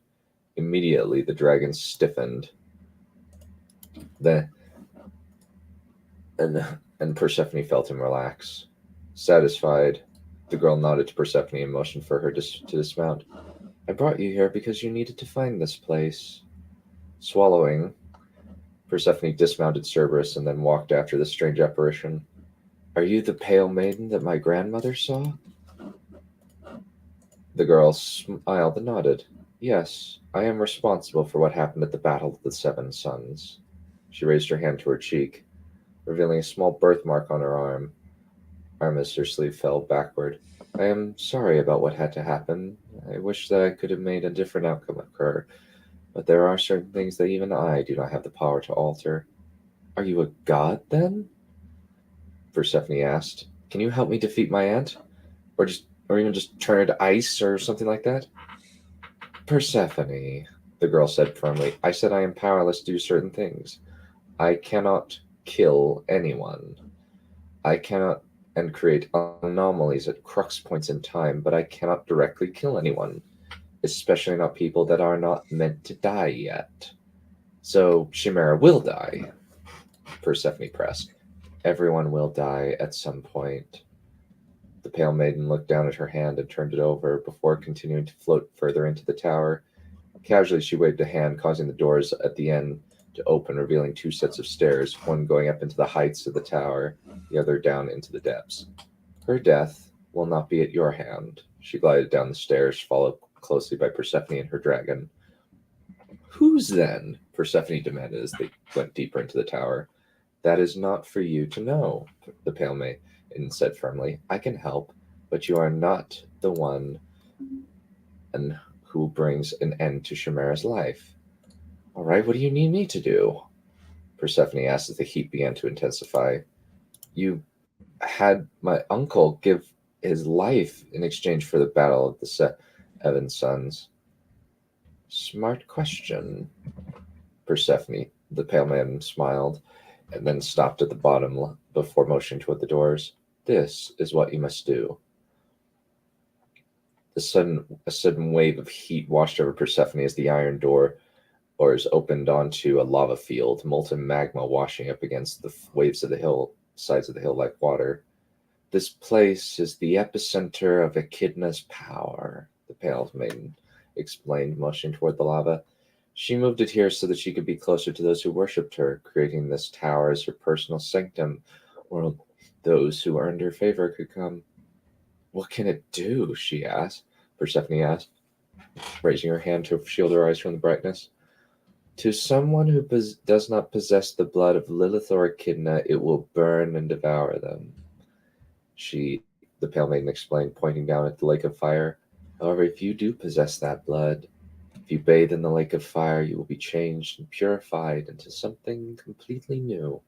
Immediately, the dragon stiffened. And Persephone felt him relax. Satisfied, the girl nodded to Persephone and motioned for her to dismount. I brought you here because you needed to find this place. Swallowing, Persephone dismounted Cerberus and then walked after the strange apparition. Are you the pale maiden that my grandmother saw? The girl smiled and nodded. Yes, I am responsible for what happened at the Battle of the Seven Suns. She raised her hand to her cheek, revealing a small birthmark on her arm as her sleeve fell backward. I am sorry about what had to happen. I wish that I could have made a different outcome occur, but there are certain things that even I do not have the power to alter. Are you a god, then? Persephone asked. Can you help me defeat my aunt? Or even just turn her to ice or something like that? Persephone, the girl said firmly. I said I am powerless to do certain things. I cannot kill anyone. I cannot and create anomalies at crux points in time, but I cannot directly kill anyone, especially not people that are not meant to die yet. So Chimera will die, Persephone pressed. Everyone will die at some point. The pale maiden looked down at her hand and turned it over before continuing to float further into the tower. Casually, she waved a hand, causing the doors at the end to open, revealing two sets of stairs, one going up into the heights of the tower, the other down into the depths. Her death will not be at your hand. She glided down the stairs, followed closely by Persephone and her dragon. Whose then? Persephone demanded as they went deeper into the tower. That is not for you to know, the pale maiden said firmly. I can help, but you are not the one who brings an end to Chimera's life. All right, what do you need me to do? Persephone asked as the heat began to intensify. You had my uncle give his life in exchange for the battle of the Seven Suns. Smart question, Persephone. The pale man smiled and then stopped at the bottom before motioning toward the doors. This is what you must do. A sudden wave of heat washed over Persephone as the iron doors opened onto a lava field, molten magma washing up against the waves of the sides of the hill like water. This place is the epicenter of Echidna's power, the pale maiden explained, motioning toward the lava. She moved it here so that she could be closer to those who worshipped her, creating this tower as her personal sanctum, where those who earned her favor could come. What can it do? Persephone asked, raising her hand to shield her eyes from the brightness. To someone who does not possess the blood of Lilith or Echidna, it will burn and devour them. The pale maiden explained, pointing down at the lake of fire. However, if you do possess that blood, if you bathe in the lake of fire, you will be changed and purified into something completely new.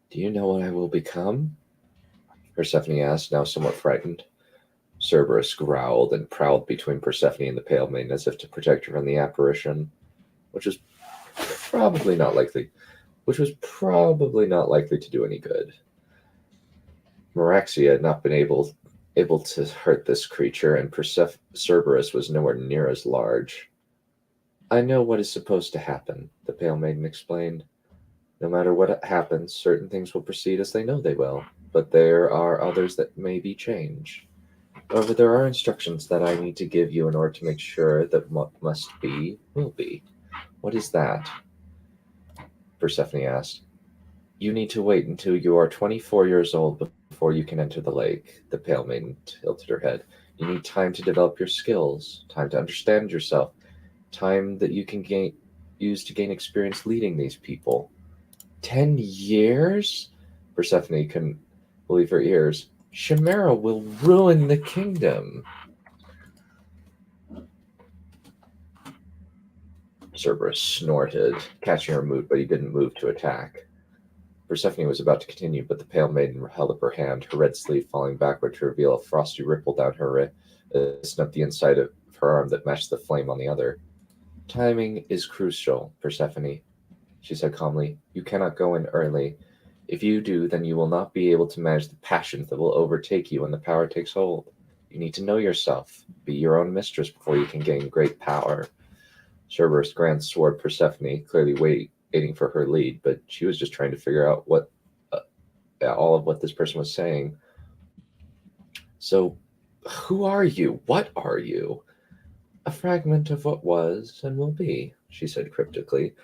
Do you know what I will become? Persephone asked, now somewhat frightened. Cerberus growled and prowled between Persephone and the pale maiden as if to protect her from the apparition, which was probably not likely to do any good. Meraxia had not been able to hurt this creature, and Cerberus was nowhere near as large. I know what is supposed to happen, the pale maiden explained. No matter what happens, certain things will proceed as they know they will, but there are others that may be changed. However, there are instructions that I need to give you in order to make sure that what must be, will be. What is that? Persephone asked. You need to wait until you are 24 years old before you can enter the lake, the pale maiden tilted her head. You need time to develop your skills, time to understand yourself, time that you can use to gain experience leading these people. 10 years? Persephone couldn't believe her ears. Chimera will ruin the kingdom. Cerberus snorted, catching her mood, but he didn't move to attack. Persephone was about to continue, but the pale maiden held up her hand, her red sleeve falling backward to reveal a frosty ripple down her wrist, up the inside of her arm that matched the flame on the other. Timing is crucial, Persephone, she said calmly. You cannot go in early. If you do, then you will not be able to manage the passions that will overtake you when the power takes hold. You need to know yourself, be your own mistress before you can gain great power. Cerberus glanced toward Persephone, clearly waiting for her lead, but she was just trying to figure out what all of what this person was saying. So, who are you? What are you? A fragment of what was and will be, she said cryptically.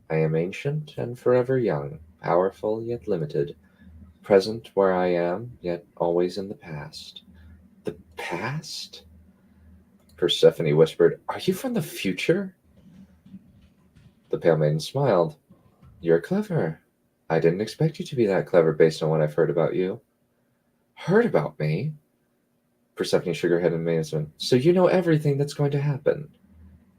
I am ancient and forever young, powerful yet limited, present where I am, yet always in the past. The past? Persephone whispered, Are you from the future? The Pale Maiden smiled. You're clever. I didn't expect you to be that clever based on what I've heard about you. Heard about me? Persephone shook her head in amazement. So you know everything that's going to happen.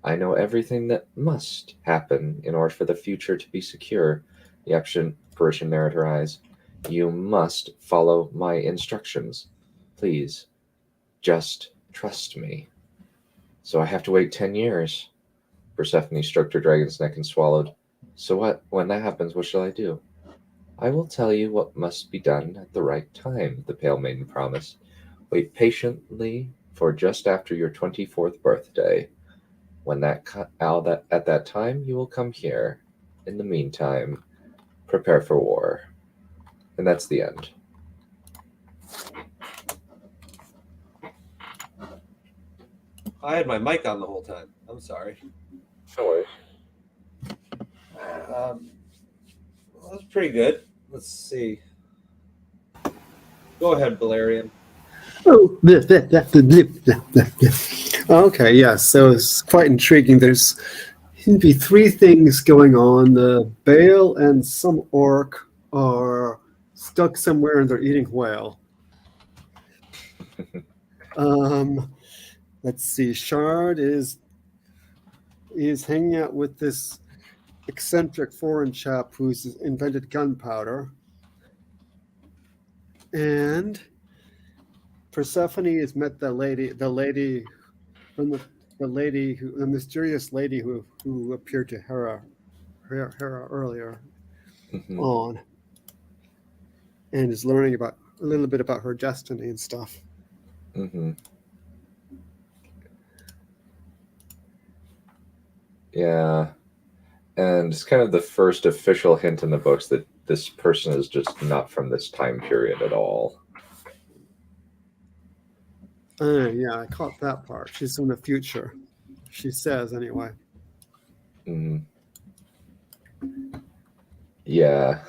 I know everything that must happen in order for the future to be secure. The apparition narrowed her eyes. You must follow my instructions. Please, just trust me. So I have to wait 10 years. Persephone stroked her dragon's neck and swallowed. So what? When that happens, what shall I do? I will tell you what must be done at the right time, the Pale Maiden promised. Wait patiently for just after your 24th birthday. When at that time, you will come here. In the meantime, prepare for war. And that's the end. I had my mic on the whole time. I'm sorry. No worries. Well, that's pretty good. Let's see. Go ahead, Valerian. Oh, okay, yeah, so it's quite intriguing. There's seem to be three things going on. The Baal and some orc are stuck somewhere and they're eating whale. Let's see. Shard is hanging out with this eccentric foreign chap who's invented gunpowder. And Persephone has met the mysterious lady who appeared to Hera earlier on, and is learning about a little bit about her destiny and stuff. Mm-hmm. Yeah, and it's kind of the first official hint in the books that this person is just not from this time period at all. Yeah, I caught that part. She's from the future. She says, anyway. Mm. Yeah.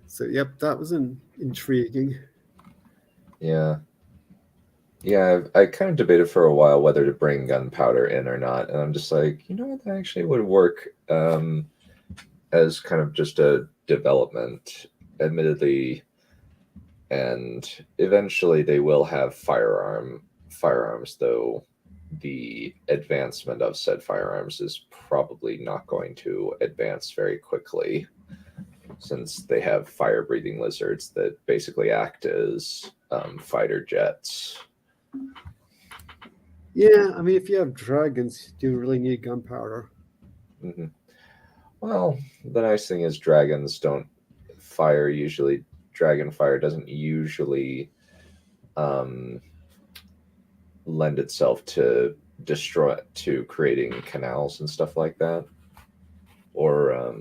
So, yep, that was intriguing. Yeah. Yeah, I kind of debated for a while whether to bring gunpowder in or not, and I'm just like, you know what, that actually would work as kind of just a development, admittedly, and eventually they will have firearms, though the advancement of said firearms is probably not going to advance very quickly, since they have fire-breathing lizards that basically act as fighter jets. Yeah, I mean, if you have dragons, you do really need gunpowder. Mm-hmm. Well, the nice thing is dragons don't fire usually. Dragon fire doesn't usually lend itself to creating canals and stuff like that, or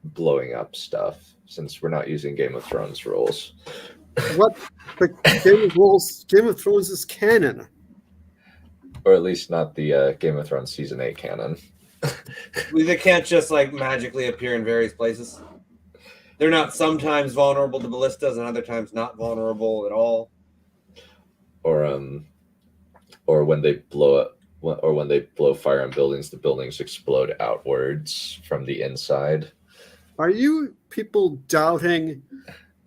blowing up stuff, since we're not using Game of Thrones rules. What? The Game of Thrones is canon. Or at least not the Game of Thrones Season 8 canon. They can't just like magically appear in various places. They're not sometimes vulnerable to ballistas and other times not vulnerable at all. Or when they blow up, or when they blow fire on buildings, the buildings explode outwards from the inside. Are you people doubting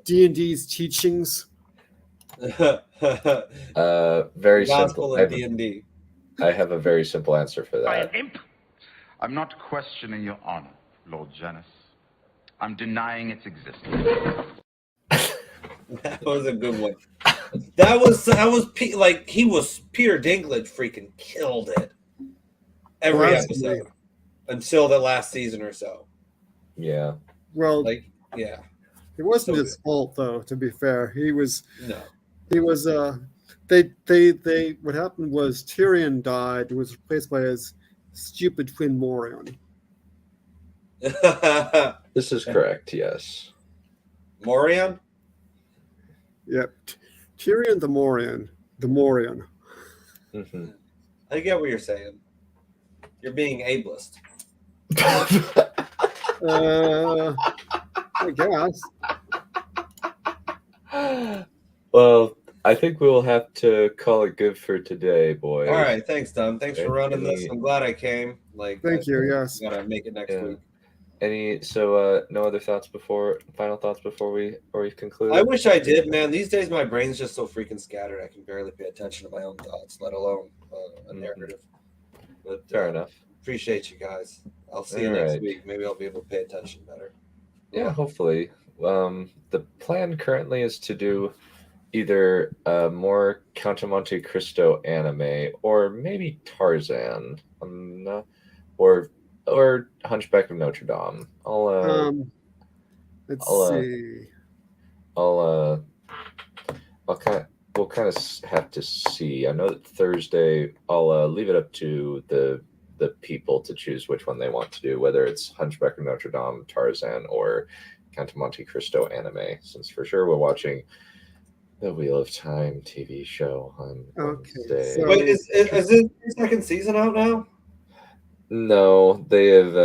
D&D's teachings? Very Gospel simple. of D&D. I have a very simple answer for By an that. imp. I'm not questioning your honor, Lord Janus. I'm denying its existence. That was a good one. That was like Peter Dinklage freaking killed it every Absolutely. episode until the last season or so. Yeah. Well, Like, yeah, it wasn't so his fault, though. To be fair, he was. no. They. What happened was Tyrion died and was replaced by his stupid twin Morion. This is correct, yes. Morion? Yep, Tyrion the Morion. Mhm. I get what you're saying. You're being ableist. I guess. Well, I think we'll have to call it good for today, boys. All right, thanks, Dom. Thanks for running this. Any- I'm glad I came. Like, Thank you. Yes. Gotta make it next Yeah. week. No other final thoughts before we conclude? I wish I did, man. These days, my brain's just so freaking scattered. I can barely pay attention to my own thoughts, let alone a narrative. But Fair enough. Appreciate you guys. I'll see you All next right. week. Maybe I'll be able to pay attention better. Yeah, hopefully. The plan currently is to do either a more Count of Monte Cristo anime or maybe Tarzan, or Hunchback of Notre Dame. Let's I'll, see. we'll kind of have to see. I know that Thursday I'll leave it up to the people to choose which one they want to do, whether it's Hunchback of Notre Dame, Tarzan, or Count of Monte Cristo anime, since for sure we're watching the Wheel of Time TV show on Wednesday. so- Wait, is the second season out now? No, they have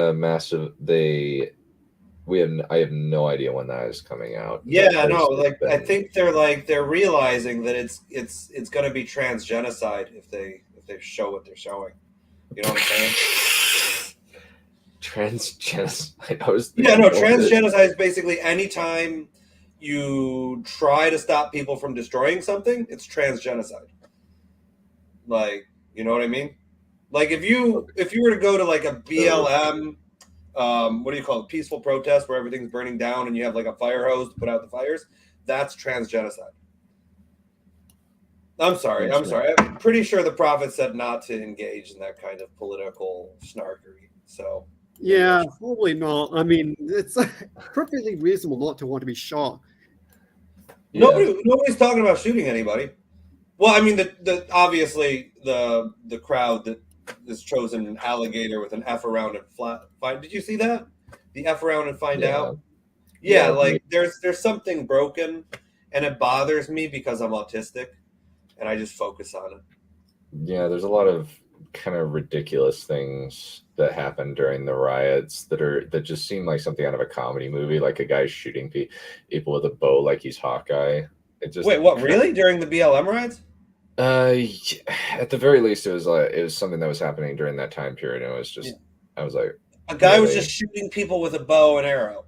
I have no idea when that is coming out. Yeah, But no. there's Like, I been- think they're realizing that it's gonna be transgenocide if they show what they're showing. You know what I'm saying? transgenocide. I was Yeah, no. thinking, Transgenocide is basically anytime you try to stop people from destroying something, it's transgenocide. Like, you know what I mean? Like, if you were to go to like a BLM, what do you call it, peaceful protest where everything's burning down and you have like a fire hose to put out the fires, that's transgenocide. I'm sorry. I'm pretty sure the prophet said not to engage in that kind of political snarkery. So Yeah, probably not. I mean, it's perfectly reasonable not to want to be shot. Yeah. nobody's talking about shooting anybody. Well, I mean, the obviously the crowd that is chosen an alligator with an F around and find. Did you see that? The F around and find Yeah. out. Yeah, Yeah, like there's something broken, and it bothers me because I'm autistic, and I just focus on it. Yeah, there's a lot of kind of ridiculous things that happen during the riots that just seem like something out of a comedy movie, like a guy shooting people with a bow like he's Hawkeye. It just Wait, what? Really? During the BLM riots? At the very least, it was something that was happening during that time period. And it was just, I was like, A guy was Really? just shooting people with a bow and arrow.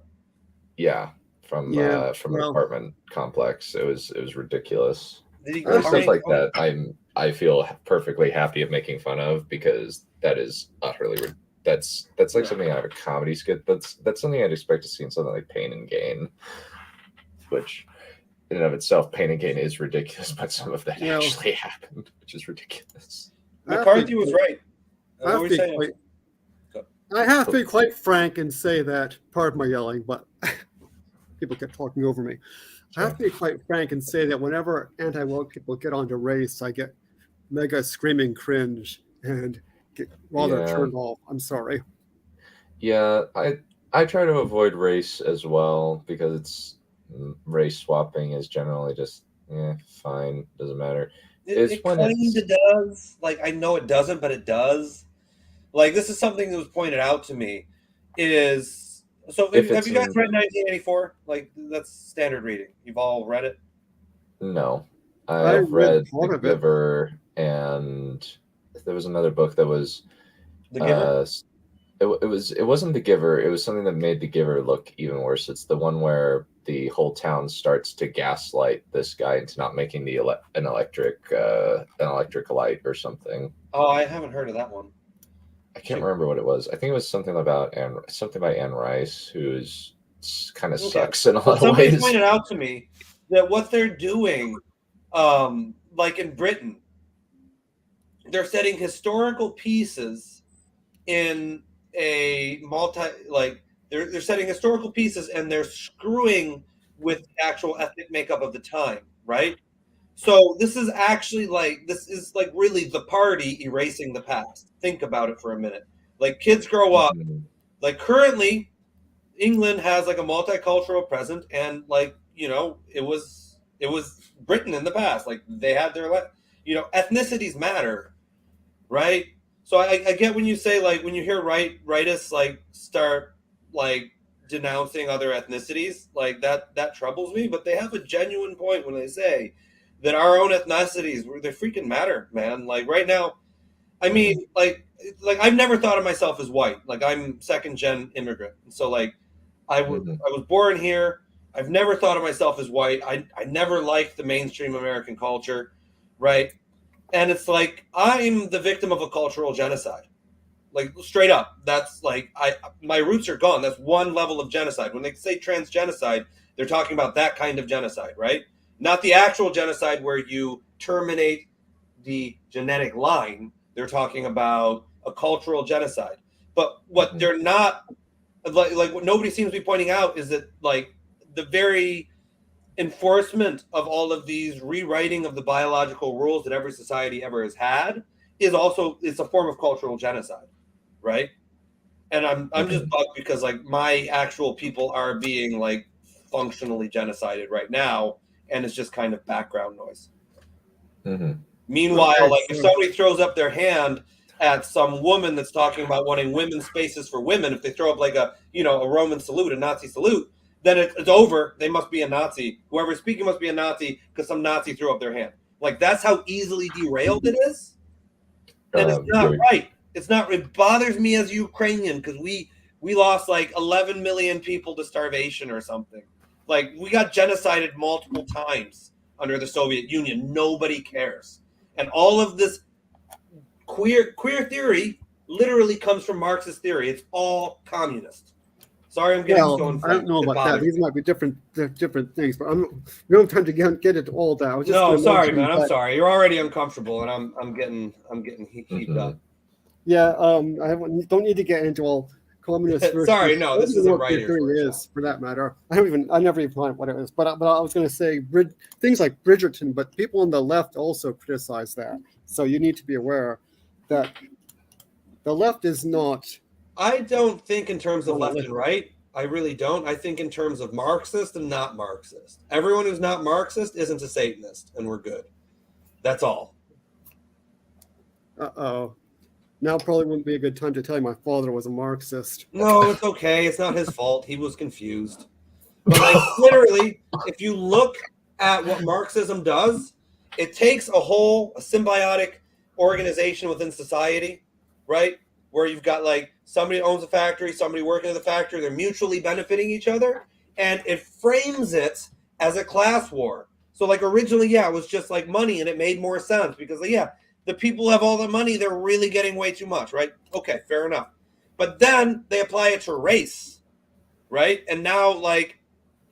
yeah, from Yeah, an well- apartment complex. It was ridiculous. Did he There's Stuff like carry- that, I feel perfectly happy of making fun of, because that is utterly that's like Yeah. something out of a comedy skit. That's something I'd expect to see in something like Pain and Gain, which in and of itself, Pain and Gain is ridiculous, but some of that Yeah. actually happened, which is ridiculous. McCarthy was right. I have, What to were be you saying? I have to be quite frank and say that, pardon my yelling, but people kept talking over me. I have to be quite frank and say that whenever anti-woke people get onto race, I get mega screaming cringe and get rather Yeah. turned off. I'm sorry. Yeah, I try to avoid race as well, because it's race swapping is generally just fine, doesn't matter. It's It when kind it's- of does. Like, I know it doesn't, but it does. Like, this is something that was pointed out to me. It is. So, If have it's you guys in- read 1984? Like, that's standard reading. You've all read it? No, I I've read read part The of it. Giver, and there was another book that was The Giver? it wasn't The Giver. It was something that made The Giver look even worse. It's the one where the whole town starts to gaslight this guy into not making an electric light or something. Oh, I haven't heard of that one. I can't remember what it was. I think it was something by Anne Rice, who's kind of Okay. sucks in a But lot of somebody ways. pointed out to me that what they're doing like in Britain, they're setting historical pieces in a they're setting historical pieces and they're screwing with the actual ethnic makeup of the time, right? So this is really the party erasing the past. Think about it for a minute. Like kids grow up, like currently England has like a multicultural present, and like it was Britain in the past. Like they had their ethnicities matter, right? So I get when you say like when you hear rightists like start like denouncing other ethnicities, like that troubles me. But they have a genuine point when they say that our own ethnicities they freaking matter, man. Like right now, I mean, like I've never thought of myself as white. Like I'm second gen immigrant, so like I was born here. I've never thought of myself as white. I never liked the mainstream American culture, right? And it's like I'm the victim of a cultural genocide. Like straight up. That's like my roots are gone. That's one level of genocide. When they say transgenocide, they're talking about that kind of genocide, right? Not the actual genocide where you terminate the genetic line. They're talking about a cultural genocide. But what they're not like what nobody seems to be pointing out is that like the very enforcement of all of these rewriting of the biological rules that every society ever has had is also it's a form of cultural genocide, right? And I'm just bugged because like my actual people are being like functionally genocided right now, and it's just kind of background noise. Meanwhile, like if somebody throws up their hand at some woman that's talking about wanting women's spaces for women, if they throw up like a Roman salute, a Nazi salute, then it's over. They must be a Nazi. Whoever's speaking must be a Nazi because some Nazi threw up their hand. Like that's how easily derailed it is, and it's not right. It's not. It bothers me as a Ukrainian because we lost like 11 million people to starvation or something. Like we got genocided multiple times under the Soviet Union. Nobody cares, and all of this queer theory literally comes from Marxist theory. It's all communist. Sorry, I'm getting so I don't know about that. These might be different things, but we don't have time to get into all that. I was just sorry, man. I'm sorry. You're already uncomfortable, and I'm getting heated up. Yeah, I don't need to get into all communist. Sorry, no, this is a writer's workshop. Is for that matter. I never even find what it is. But I was going to say things like Bridgerton, but people on the left also criticize that. So you need to be aware that the left is not. I don't think in terms of left and right. I really don't. I think in terms of Marxist and not Marxist. Everyone who's not Marxist isn't a Satanist, and we're good. That's all. Uh-oh. Now probably wouldn't be a good time to tell you my father was a Marxist. No, it's okay. It's not his fault. He was confused. But like literally, if you look at what Marxism does, it takes a symbiotic organization within society, right? Where you've got like somebody owns a factory, somebody working in the factory, they're mutually benefiting each other, and it frames it as a class war. So like originally, it was just like money, and it made more sense because the people who have all the money, they're really getting way too much, right? Okay, fair enough. But then they apply it to race, right? And now like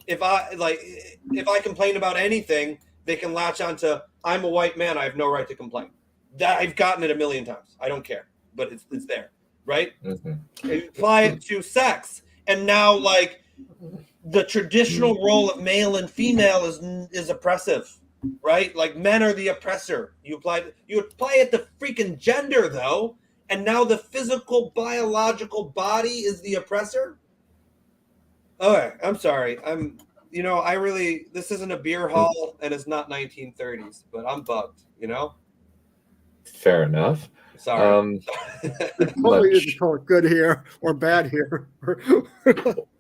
if I complain about anything, they can latch onto I'm a white man, I have no right to complain. That I've gotten it a million times. I don't care, but it's there, right? They apply it to sex, and now like the traditional role of male and female is oppressive, right? Like men are the oppressor. You apply it to freaking gender though, and now the physical biological body is the oppressor. Okay, I'm sorry. This isn't a beer hall and it's not 1930s, but I'm bugged, Fair enough. Sorry. Probably you can call it good here or bad here.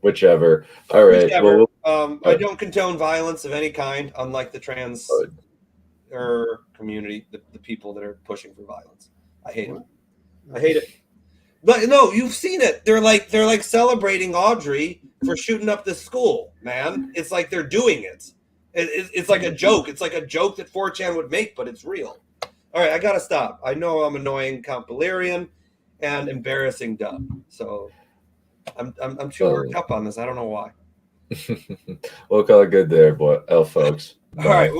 Whichever. All right. Whichever. I don't condone violence of any kind, unlike the trans community, the people that are pushing for violence. I hate it. I hate it. But no, you've seen it. They're like celebrating Audrey for shooting up this school, man. It's like they're doing it. It's like a joke. It's like a joke that 4chan would make, but it's real. All right, I gotta stop. I know I'm annoying Count Balerion and embarrassing Dub. So I'm too worked up on this. I don't know why. We'll call it good there, folks. All right.